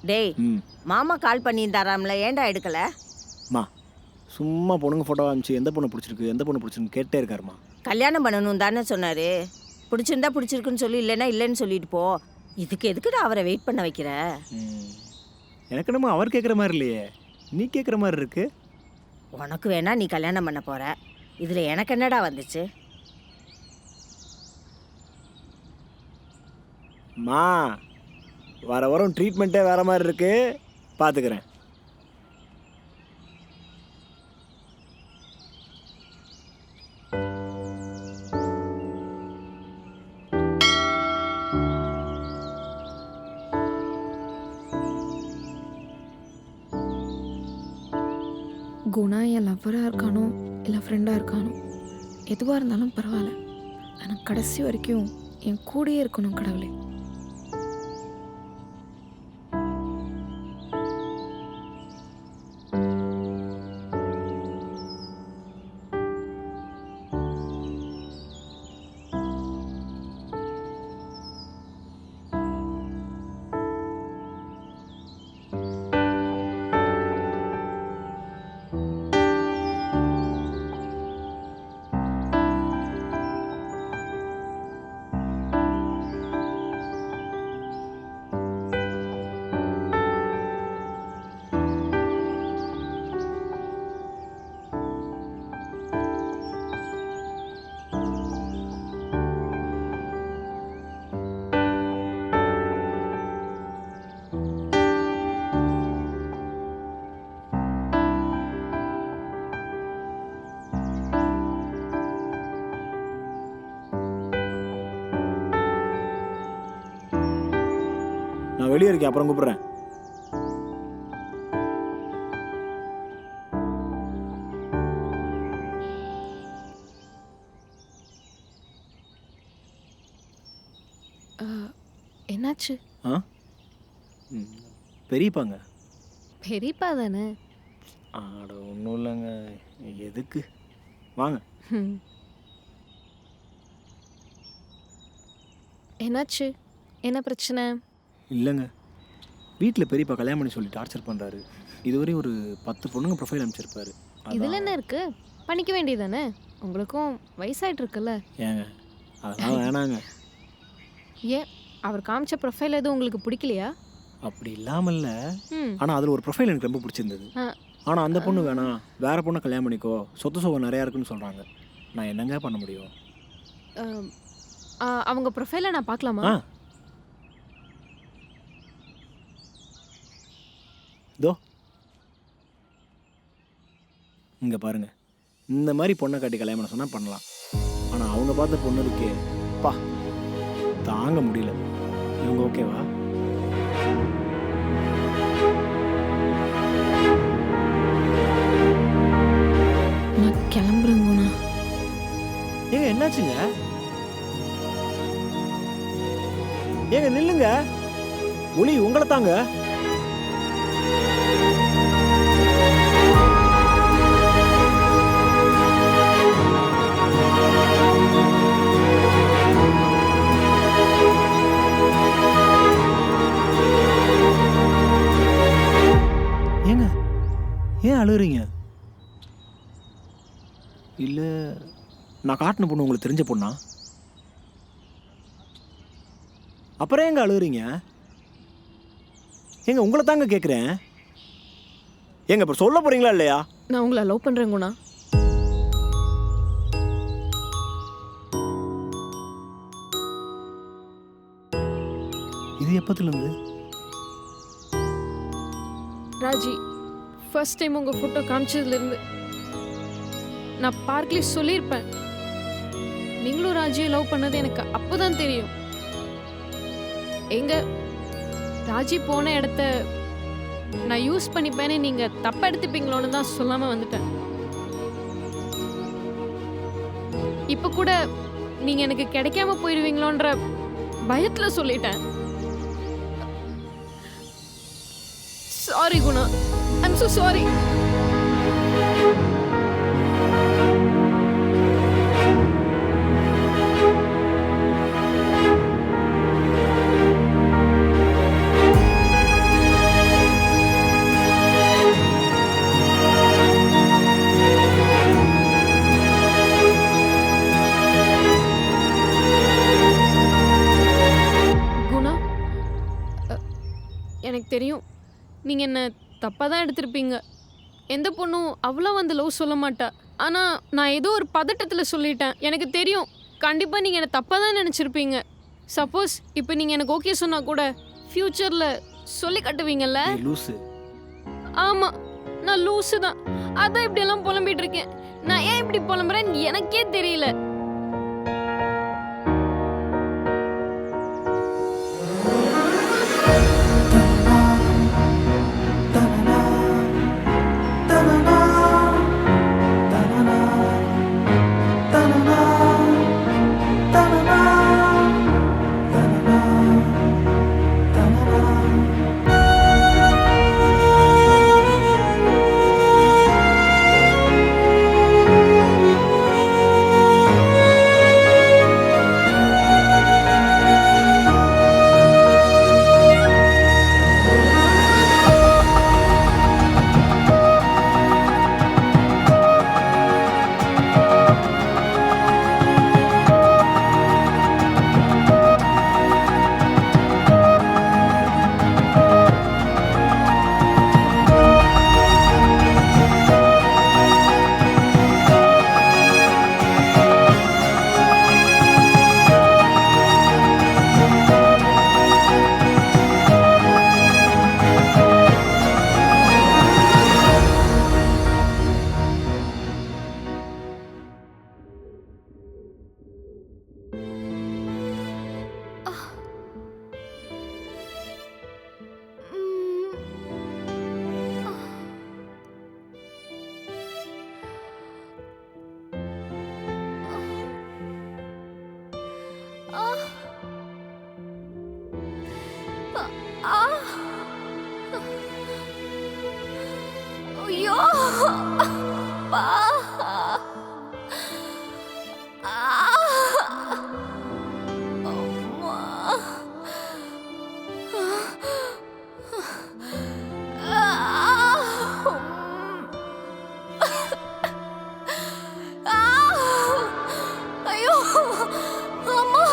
டேய், மாமா கால் பண்ணியிருந்தாராம்ல, ஏன்டா எடுக்கல? மா, சும்மா பொண்ணுங்க ஃபோட்டோ அனுப்பிச்சு எந்த பொண்ணு பிடிச்சிருக்கு எந்த பொண்ணு பிடிச்சிருக்குன்னு கேட்டே இருக்காருமா. கல்யாணம் பண்ணணும் தானே சொன்னாரு. பிடிச்சிருந்தா பிடிச்சிருக்குன்னு சொல்லி, இல்லைன்னா இல்லைன்னு சொல்லிட்டு போ. இதுக்கு எதுக்குடா அவரை வெயிட் பண்ண வைக்கிற? எனக்கு என்னமோ அவர் கேட்குற மாதிரி இல்லையே, நீ கேட்குற மாதிரி இருக்கு. உனக்கு வேணா நீ கல்யாணம் பண்ண போற, இதில் எனக்கு என்னடா வந்துச்சு? மா, வர வரும் ட்ரீட்மெண்ட்டே வேறு மாதிரி இருக்கு, பார்த்துக்கிறேன். குணா என் லவ்வராக இருக்கானோ இல்லை ஃப்ரெண்டாக இருக்கானோ, எதுவாக இருந்தாலும் பரவாயில்ல, ஆனால் கடைசி வரைக்கும் என் கூடயே இருக்கணும் கடவுளே. நான் வெளியே இருக்கேன், அப்புறம் கூப்பிட்றேன். என்னாச்சு? பெரியப்பாங்க. பெரியப்பா தானே? ஆட ஒன்றும் இல்லைங்க, எதுக்கு, வாங்க. என்னாச்சு? என்ன பிரச்சனை? இல்லைங்க, வீட்டில் பெரியப்பா கல்யாணம் பண்ணி சொல்லி டார்ச்சர் பண்ணுறாரு. இதுவரையும் ஒரு 10 பொண்ணுங்க ப்ரொஃபைல் அனுப்பிச்சிருப்பாரு. இதில் என்ன இருக்கு, பண்ணிக்க வேண்டியதானே? உங்களுக்கும் வயசாயிட்டு இருக்குல்ல. ஏங்க அதெல்லாம் வேணாங்க. ஏன், அவர் காமிச்ச ப்ரொஃபைல் எதுவும் உங்களுக்கு பிடிக்கலையா? அப்படி இல்லாமல்ல, ஆனால் அதில் ஒரு ப்ரொஃபைல் எனக்கு ரொம்ப பிடிச்சிருந்தது. ஆனால் அந்த பொண்ணு வேணாம், வேற பொண்ணை கல்யாணம் பண்ணிக்கோ, சொத்து சுகம் நிறையா இருக்குன்னு சொல்கிறாங்க. நான் என்னங்க பண்ண முடியும்? அவங்க ப்ரொஃபைலை நான் பார்க்கலாமா? இதோ இங்கே பாருங்க, இந்த மாதிரி பொண்ணை காட்டி கல்யாணம் பண்ண சொன்னால் பண்ணலாம். ஆனால் அவங்க பார்த்த பொண்ணு இருக்கே பா, தாங்க முடியல. இவங்க ஓகேவா? நான் கிளம்புறேன் குணா. ஏங்க என்னாச்சுங்க? ஏங்க நில்லுங்க, ஒளி உங்களை தாங்க. ஏங்க ஏன் அழுகுறீங்க? இல்லை நான் காட்டின பொண்ணு உங்களுக்கு தெரிஞ்ச பொண்ணா? அப்புறம் எங்க அழுகுறீங்க? ஏங்க உங்களை தாங்க கேட்குறேன். ஏங்க இப்போ சொல்ல போறீங்களா இல்லையா? நான் உங்களை லவ் பண்ணுறேன் குணா. இது எப்பத்துலேருந்து? ராஜி, ஃபர்ஸ்ட் டைம் உங்கள் ஃபோட்டோ காமிச்சதுலேருந்து நான் பார்க்லி சொல்லியிருப்பேன். நீங்களும் ராஜியை லவ் பண்ணது எனக்கு அப்போ தான் தெரியும். எங்க ராஜி போன இடத்த நான் யூஸ் பண்ணிப்பேன்னு நீங்கள் தப்பாக எடுத்துப்பீங்களோன்னு தான் சொல்லாமல் வந்துட்டேன். இப்போ கூட நீங்கள் எனக்கு கிடைக்காம போயிடுவீங்களோன்ற பயத்தில் சொல்லிட்டேன். Sorry Guna, I'm so sorry. Guna, எனக்கு தெரியும் நீங்கள் என்ன தப்பாக தான் எடுத்திருப்பீங்க. எந்த பொண்ணும் அவ்வளோ வந்து லவ் சொல்ல மாட்டா. ஆனால் நான் ஏதோ ஒரு பதட்டத்தில் சொல்லிட்டேன். எனக்கு தெரியும் கண்டிப்பாக நீங்கள் என்னை தப்பாக தான் நினச்சிருப்பீங்க. சப்போஸ் இப்போ நீங்கள் எனக்கு ஓகே சொன்னால் கூட ஃப்யூச்சரில் சொல்லி கட்டுவீங்கல்ல? லூசு. ஆமாம், நான் லூஸு தான். அதான் இப்படியெல்லாம் புலம்பிட்டு இருக்கேன். நான் ஏன் இப்படி புலம்புறேன்னு எனக்கே தெரியல. ஐயோ அப்பா. ஐயோ அம்மா.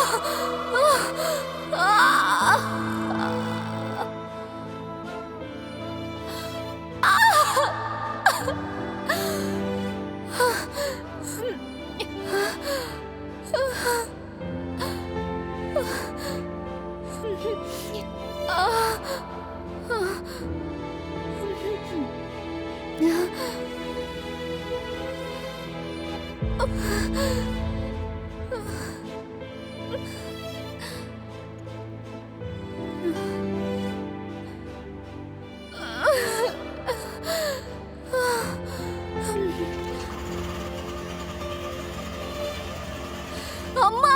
அம்மா!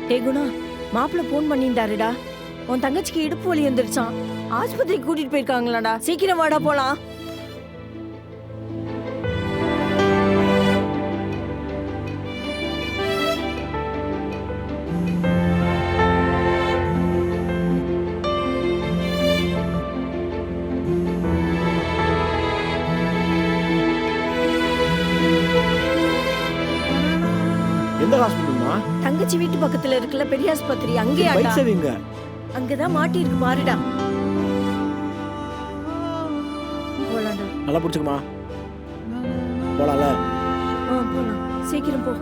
டே குணா, மாப்பிள்ள போன் பண்ணிட்டாருடா. உன் தங்கச்சிக்கு இடுப்பு வலி வந்துருச்சான். ஆஸ்பத்திரிக்கு கூட்டிட்டு போயிருக்காங்களாடா. சீக்கிரம் வாடா போலாம். எந்த ஹாஸ்பிட்டல்மா? தங்கச்சி வீட்டு பக்கத்துல இருக்குல்ல பெரிய ஆஸ்பத்திரி, அங்கேயே பைக் சேவிங்க. அங்கதான் மாட்டி இருக்கு பாருடா. போலாம்டா. நல்லா புடிச்சுக்குமா. போலாம்ல? போலாம். சீக்கிரம் போ.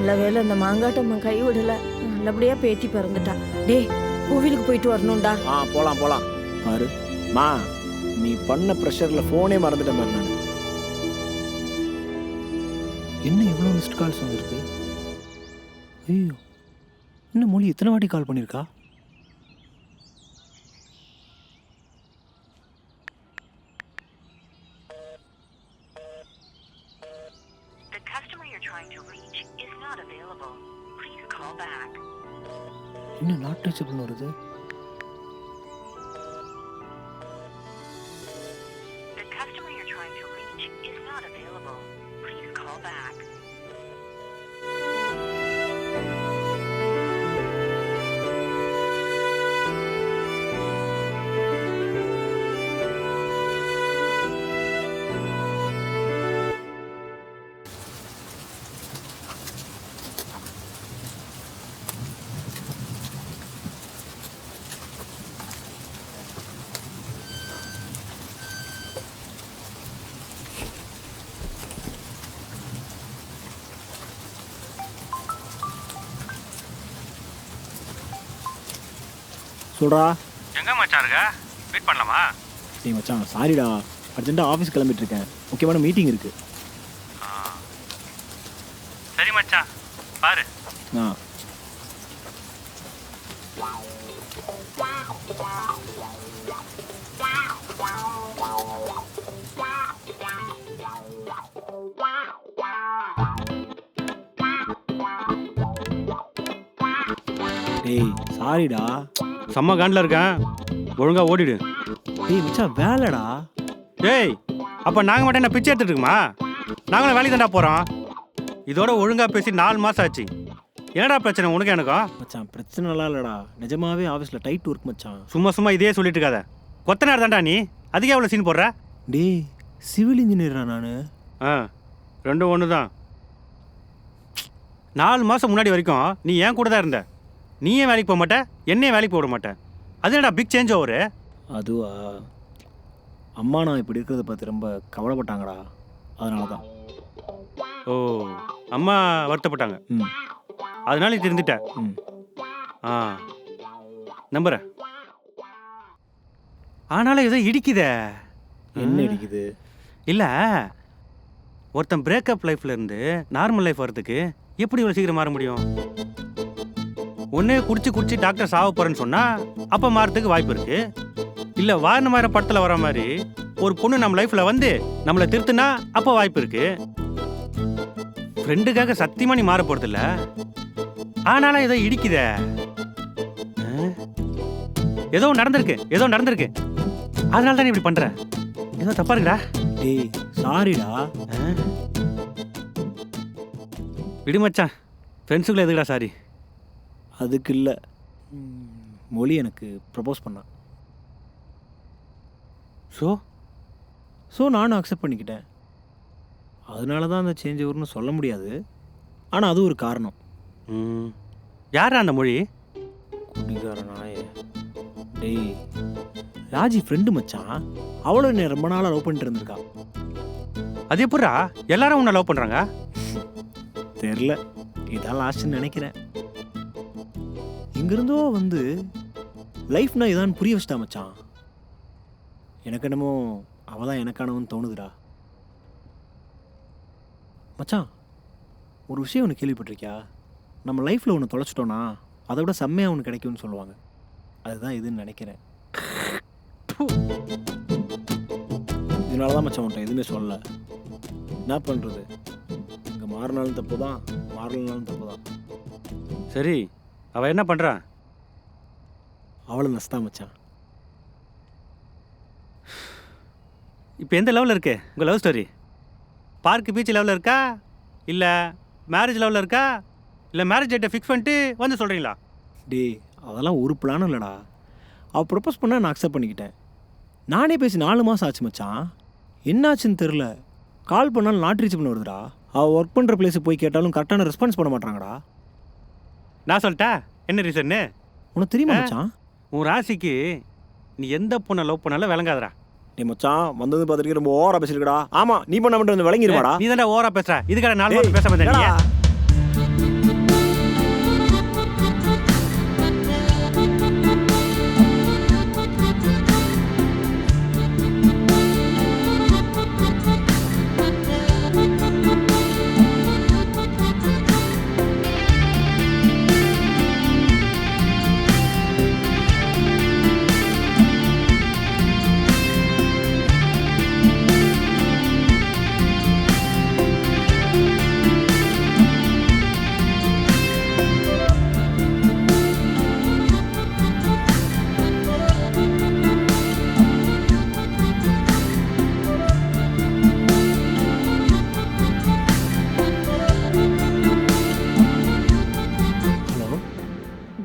நல்ல வேலை இந்த மாங்காட்டம்மா கை விடல. நல்லபடியா பேத்தி பிறந்துட்டா. டேய், கோவிலுக்கு போயிட்டு வரணும்டா. போலாம் போலாம். பாரு மா, நீ பண்ண ப்ரெஷர்ல போனே மறந்துட்டேன் பாரு. நான் என்ன இவ்வளோ மிஸ்ட் கால்ஸ் வந்திருக்கு? ஐயோ, என்ன மொழி இத்தனை வாட்டி கால் பண்ணியிருக்கா? The customer you're trying to reach is not available. Please call back. என்ன நாட் ரீச்சபிள்னு வருது? The customer you're trying to reach is not available. Please call back. சொல்றா. எங்க மச்சான் இருக்க? வெயிட் பண்ணலாமா? டேய் மச்சான், சாரிடா, அர்ஜென்ட்டாக ஆஃபீஸ் கிளம்பிட்டு இருக்கேன். முக்கியமான மீட்டிங் இருக்கு. சரி மச்சான், பாரு. டேய் சாரிடா. செம்ம காண்டில் இருக்கேன், ஒழுங்கா ஓடிடு. டேய் மச்சான் வேலைடா. டேய் அப்போ நாங்கள் மட்டும் என்ன பிச்சை எடுத்துட்டு இருக்குமா? நாங்களும் வேலைக்கு தாண்டா போகிறோம். இதோட ஒழுங்காக பேசி 4 மாதம் ஆச்சு. என்னடா பிரச்சனை உனக்கு எனக்கும்? மச்சான் பிரச்சனைலாம் இல்லைடா, நிஜமாவே ஆஃபீஸில் டைட் ஒர்க் மச்சான். சும்மா இதே சொல்லிட்டு இருக்காத. கொத்தனார் தான்டா நீ, அதுக்கே எவ்வளோ சீன் போடுற? டேய் சிவில் இன்ஜினியரா நான்? ஆ ரெண்டும் ஒன்று தான். 4 மாதம் முன்னாடி வரைக்கும் நீ ஏன் கூட தான் இருந்த. நீ ஏன் வேலைக்கு போக மாட்டே, என்னையும் வேலைக்கு போட மாட்டேன். அது என்னடா பிக் சேஞ்ச் ஓவரு? அதுவா, அம்மா நான் இப்படி இருக்கிறத பார்த்து ரொம்ப கவலைப்பட்டாங்கடா, அதனால தான். ஓ அம்மா வருத்தப்பட்டாங்க, அதனால நீ திருந்துட்ட. ஆ நம்புறேன். ஆனாலும் ஏதோ இடிக்குதே. என்ன இடிக்குது? இல்லை, ஒருத்தன் பிரேக்கப் லைஃப்ல இருந்து நார்மல் லைஃப் வரதுக்கு எப்படி இவ்வளோ சீக்கிரம் மாற முடியும்? ஒன்று குடிச்சு டாக்டர் சாவ போறேன்னு சொன்னா அப்போ மாறதுக்கு வாய்ப்பு இருக்கு. இல்லை வாரண மாதிரி படத்தில் வர மாதிரி ஒரு பொண்ணு நம்ம லைஃப்ல வந்து நம்மளை திருத்துனா அப்போ வாய்ப்பு இருக்கு. ஃப்ரெண்டுக்காக சத்தியமா நீ மாற போறதில்ல, ஆனாலும் ஏதோ இடிக்குதே. ஏதோ நடந்திருக்கு, அதனால தான் நீ இப்படி பண்ற. ஏதோ தப்பா இருக்குடா. டேய் சாரிடா. விடு மச்சான், ஃப்ரெண்ட்ஸுக்குள்ள எதுக்குடா சாரி? அதுக்கு இல்லை, மொழி எனக்கு ப்ரப்போஸ் பண்ணான். ஸோ நானும் அக்செப்ட் பண்ணிக்கிட்டேன். அதனால தான் அந்த சேஞ்ச் ஓவர்னு சொல்ல முடியாது, ஆனால் அது ஒரு காரணம். யாரா அந்த மொழி? குடிகார நாயே. டேய் ராஜி ஃப்ரெண்டு மச்சான், அவளும் என்ன ரொம்ப நாளாக லவ் பண்ணிட்டு இருந்திருக்கா. அது எப்படா எல்லாரும் உன்னை லவ் பண்ணுறாங்க? தெரில, இதான் லாஸ்ட்னு நினைக்கிறேன். இங்கிருந்தோ வந்து லைஃப்னா இதான் புரிய வச்சிட்டா மச்சான். எனக்கு என்னமோ அவள் தான் எனக்கானவன்னு தோணுதுடா. மச்சான் ஒரு விஷயம் ஒன்று கேள்விப்பட்டிருக்கியா? நம்ம லைஃப்பில் ஒன்று தொலைச்சிட்டோன்னா அதை விட செம்மையாக ஒன்று கிடைக்கும்னு சொல்லுவாங்க. அதுதான் இதுன்னு நினைக்கிறேன். இதனால தான் மச்சான் உன்ட்ட எதுவுமே சொல்லலை. என்ன பண்ணுறது, இங்கே மாறினாலும் தப்பு தான், மாறலனாலும் தப்பு தான். சரி அவள் என்ன பண்ணுறா? அவளும் நஸ்தா மச்சான். இப்போ எந்த லெவலில் இருக்கு உங்கள் லவ் ஸ்டோரி? பார்க்கு பீச் லெவலில் இருக்கா, இல்லை மேரேஜ் லெவலில் இருக்கா, இல்லை மேரேஜ் டேட்டை ஃபிக்ஸ் பண்ணிட்டு வந்து சொல்கிறீங்களா? டேய் அதெல்லாம் ஒரு பிளானும் இல்லைடா. அவள் ப்ரப்போஸ் பண்ணால் நான் அக்செப்ட் பண்ணிக்கிட்டேன். நானே பேசி 4 மாதம் ஆச்சு மச்சான். என்னாச்சுன்னு தெரில, கால் பண்ணாலும் நாட் ரீச் பண்ண வருதுடா. அவள் ஒர்க் பண்ணுற பிளேஸுக்கு போய் கேட்டாலும் கரெக்டான ரெஸ்பான்ஸ் பண்ண மாட்டாங்கடா. நான் சொல்லிட்டா என்ன ரீசன்னு? உனக்கு தெரியுமா மச்சான்? உன் ராசிக்கு நீ எந்த பொண்ணை லவ் பண்ணாலும் விளங்காதடா. டே மச்சான் வந்தது பார்த்துட்டு ரொம்ப ஓவரா பேசிருக்கடா. ஆமாம் நீ பண்ண மட்டும் வந்து விளங்கிருவாடா. நீ தானே ஓவரா பேசுற, இதுக்காக 4 மாதம் பேச மாட்டேன்.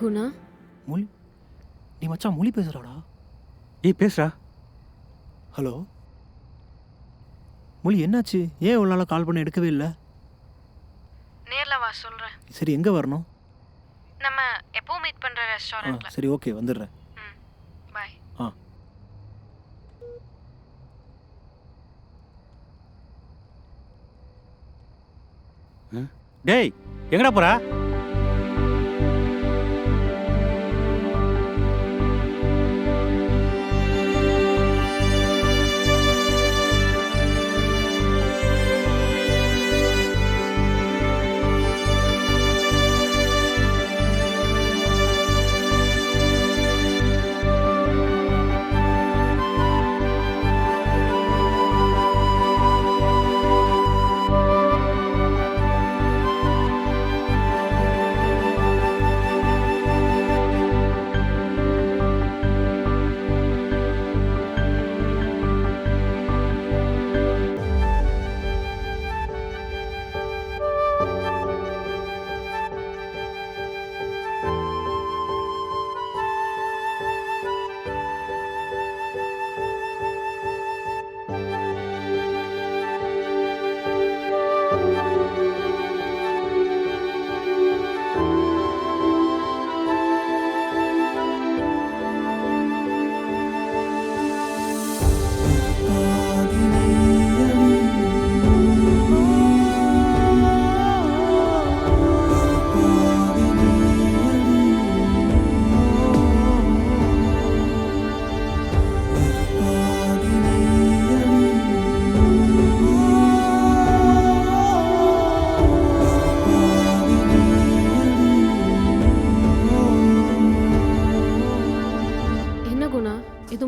குணா, மொழி நீ மச்சான் மொழி பேசுகிறாடா. ஏய் பேசுறா. ஹலோ மொழி, என்னாச்சு? ஏன் இவ்வளோ நாளாக கால் பண்ண எடுக்கவே இல்லை? நேர்ல வா சொல்றேன். சரி எங்கே வரணும்? நம்ம எப்போ மீட் பண்ற ரெஸ்டாரண்ட்ல. சரி ஓகே வந்துடுறேன். பை. டேய் எங்கடா போறா?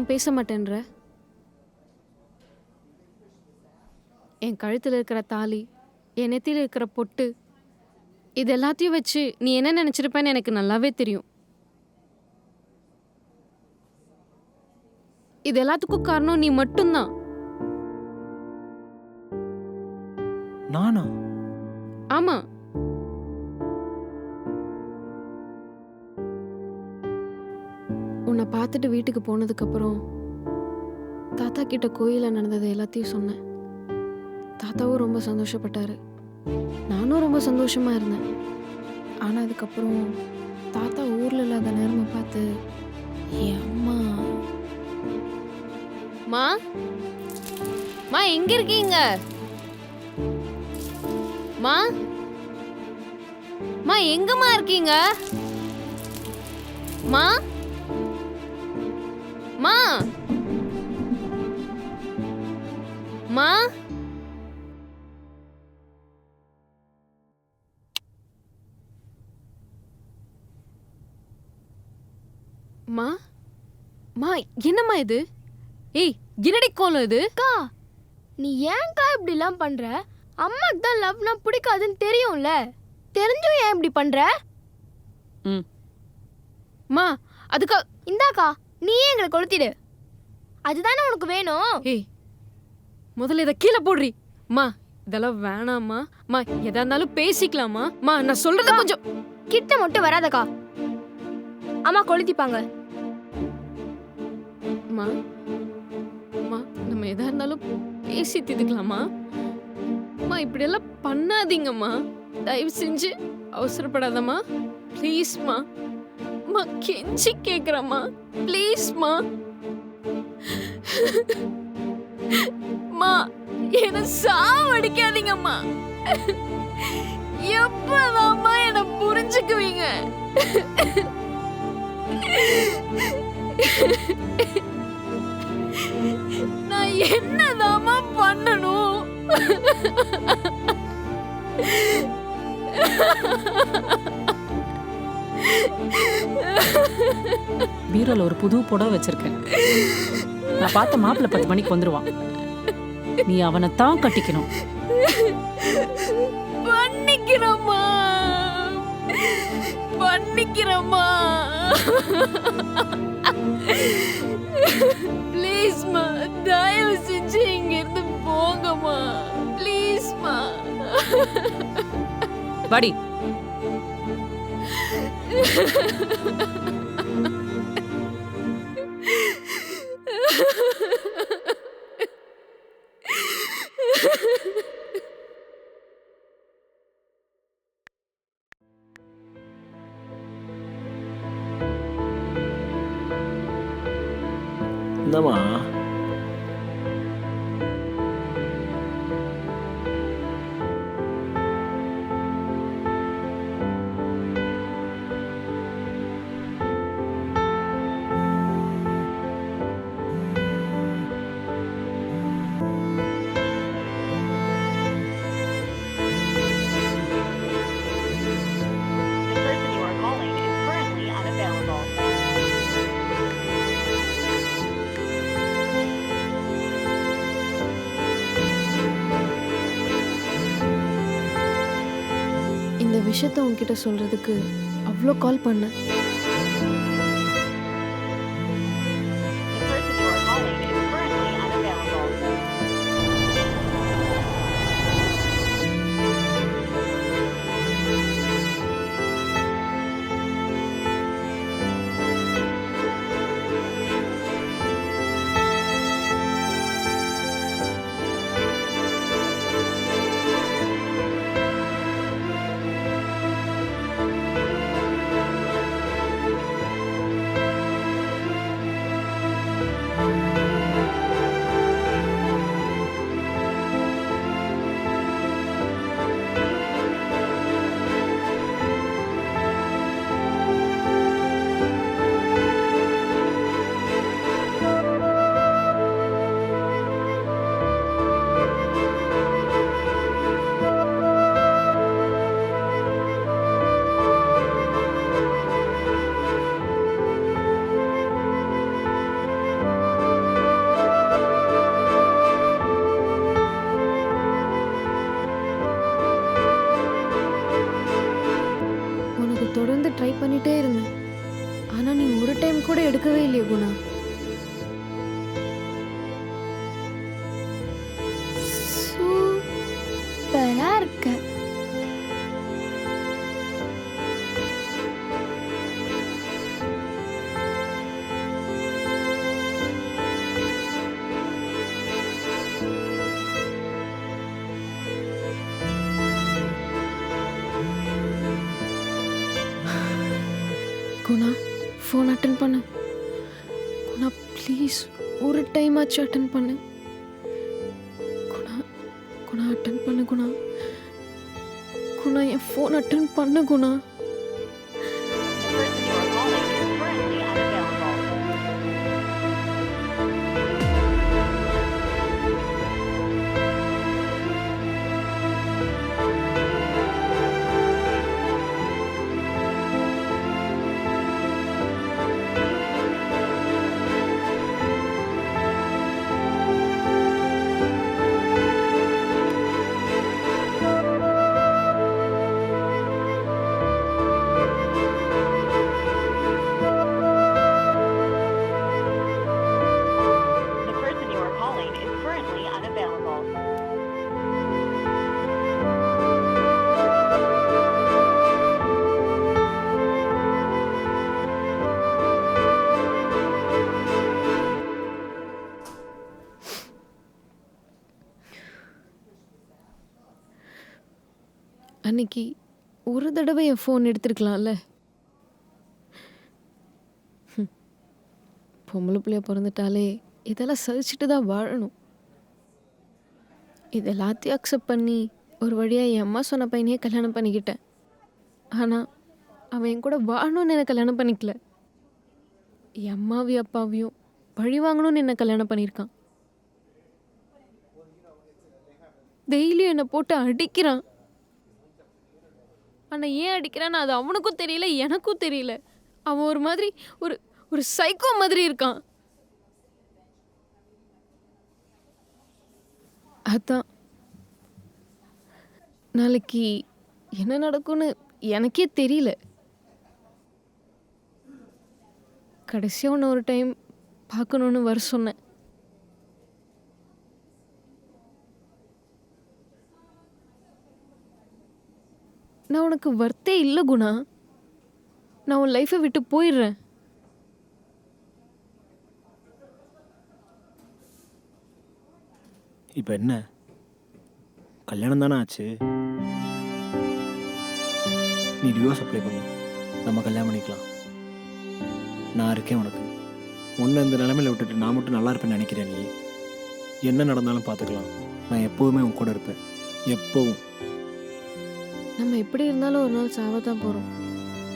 எதுவும் பேச மாட்டேன்ற? என் கழுத்தில் இருக்கிற தாலி, என் நெத்தியில் இருக்கிற பொட்டு, இது எல்லாத்தையும் வச்சு நீ என்ன நினச்சிருப்பேன்னு எனக்கு நல்லாவே தெரியும். இது எல்லாத்துக்கும் காரணம் நீ மட்டும்தான். நானா? ஆமா. உன்னை பார்த்துட்டு வீட்டுக்கு போனதுக்கப்புறம் தாத்தா கிட்ட கோயிலில் நடந்தது எல்லாத்தையும் சொன்னேன். தாத்தாவும் ரொம்ப சந்தோஷப்பட்டாரு, நானும் ரொம்ப சந்தோஷமா இருந்தேன். ஆனால் அதுக்கப்புறம் தாத்தா ஊரில் இல்லாத நேரமை பார்த்து என் அம்மா மா எங்க இருக்கீங்க? மா எங்கம்மா இருக்கீங்க? மா மா மா மா மா என்னம்மா இது? ஏய் என்னடி கோலம் இது? அக்கா நீ ஏன்க்கா இப்படிலாம் பண்ற? அம்மாக்கு தான் லவ்னா பிடிக்காதுன்னு தெரியும்ல, தெரிஞ்சும் ஏன் இப்படி பண்ற? மா அதுக்கு இந்தாக்கா நீயே எங்களை கொளுத்திடு, அதுதானே உனக்கு வேணும். ஏய் முதல்ல இதை கீழே போடுறி. மா இதெல்லாம் வேணாம்மா. மா எதா இருந்தாலும் பேசிக்கலாமா? மா நான் சொல்றத கொஞ்சம் கிட்ட மட்டும் வராதக்கா, அம்மா கொளுத்திப்பாங்க. மா மா நம்ம எதா இருந்தாலும் பேசி தீர்த்துக்கலாமா? மா இப்படியெல்லாம் பண்ணாதீங்கம்மா, தயவு செஞ்சு அவசரப்படாதம்மா, ப்ளீஸ்மா. மா கெஞ்சி கேட்குறம்மா, ப்ளீஸ்மா. மா என்ன சாவடிக்காதீங்கம்மா. எப்பதாம்மா என்ன புரிஞ்சுக்குவீங்க? நான் என்னதாம்மா பண்ணணும்? பீரோல ஒரு புது புடவை வச்சிருக்கேன். நான் பார்த்த மாப்பிள்ளை 10 மணிக்கு வந்துருவான். நீ அவனைத்தான் கட்டிக்கணும். பண்ணிக்கிறம்மா பண்ணிக்கிறம்மா. ப்ளீஸ்மா தயவு செஞ்சு இங்க இருந்து போங்கம்மா, ப்ளீஸ்மா. வாடி. இந்தம்மா The person you are calling is currently unavailable. இந்த விஷயத்த உன்கிட்ட சொல்றதுக்கு அவ்வளோ கால் பண்ணேன். The person you are calling is currently unavailable. தொடர்ந்து ட்ரை பண்ணிட்டே இருந்தேன். ஆனா நீ ஒரு டைம் கூட எடுக்கவே இல்லையே குணா. சூப்பரா இருக்க. குணா ஃபோன் அட்டன் பண்ணு. குணா ப்ளீஸ் ஒரு டைம் ஆச்சு அட்டன் பண்ணு. குணா குணா அட்டன் பண்ணு குணா. குணா என் ஃபோன் அட்டன் பண்ணு குணா. அன்னைக்கு ஒரு தடவை என் ஃபோன் எடுத்துருக்கலாம்ல. பொம்பளை பிள்ளைய பிறந்துட்டாலே இதெல்லாம் சகிச்சுட்டு தான் வாழணும். இது எல்லாத்தையும் அக்செப்ட் பண்ணி ஒரு வழியாக என் அம்மா சொன்ன பையனையே கல்யாணம் பண்ணிக்கிட்டேன். ஆனால் அவன் என் கூட வாழணும்னு என்னை கல்யாணம் பண்ணிக்கல. என் அம்மாவையும் அப்பாவையும் பழி வாங்கணும்னு என்னை கல்யாணம் பண்ணியிருக்கான். டெய்லியும் என்னை போட்டு அடிக்கிறான். ஆனால் ஏன் அடிக்கிறான்னு அது அவனுக்கும் தெரியல, எனக்கும் தெரியல. அவன் ஒரு மாதிரி ஒரு ஒரு சைக்கோ மாதிரி இருக்கான். அதான் நாளைக்கு என்ன நடக்கும்னு எனக்கே தெரியல. கடைசியாக ஒன்று ஒரு டைம் பார்க்கணுன்னு வர சொன்னேன். நான் உனக்கு வர்த்தே இல்லை குணா. நான் உன் லைஃப்பை விட்டு போயிடுறேன். இப்போ என்ன, கல்யாணம் தானே ஆச்சு. நீ டிவோர்ஸ் அப்ளை பண்ணு, நம்ம கல்யாணம் பண்ணிக்கலாம். நான் இருக்கேன் உனக்கு. ஒன்று இந்த நிலைமையில் விட்டுட்டு நான் மட்டும் நல்லா இருப்பேன்னு நினைக்கிறேன். நீ என்ன நடந்தாலும் பார்த்துக்கலாம். நான் எப்போவுமே உன் கூட இருப்பேன், எப்போவும். நம்ம எப்படி இருந்தாலும் ஒரு நாள் சாவ தான் போகிறோம்.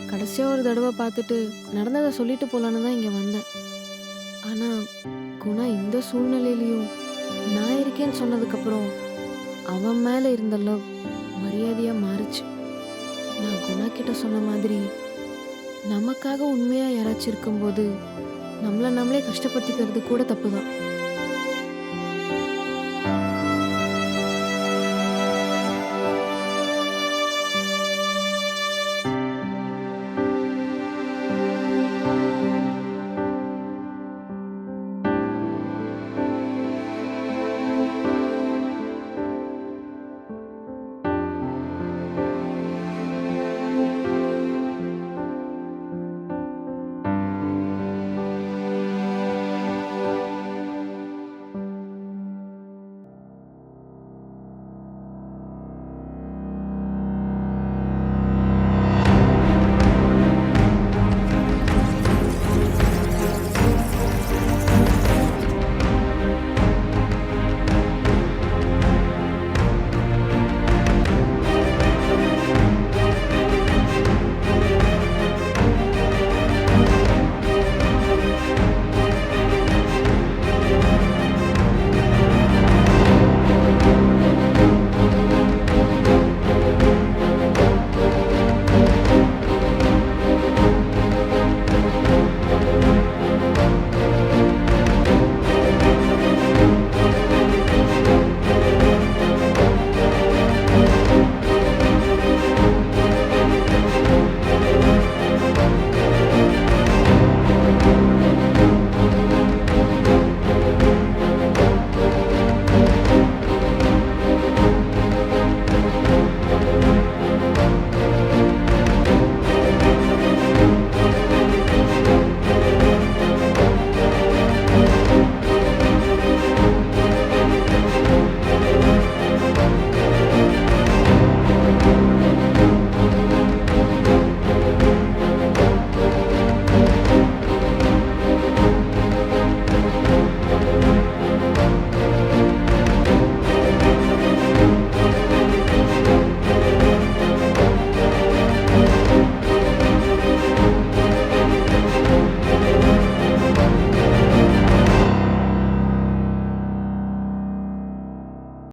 கடைசியாக ஒரு தடவை பார்த்துட்டு நடந்ததை சொல்லிட்டு போகலான்னு தான் இங்கே வந்தேன். ஆனால் குணா இந்த சூழ்நிலையிலையும் நான் இருக்கேன்னு சொன்னதுக்கப்புறம் அவன் மேலே இருந்த லவ் மரியாதையாக மாறிச்சு. நான் குணா கிட்ட சொன்ன மாதிரி நமக்காக உண்மையாக யாராச்சும் இருக்கும்போது நம்மளை நம்மளே கஷ்டப்படுத்திக்கிறது கூட தப்பு தான்.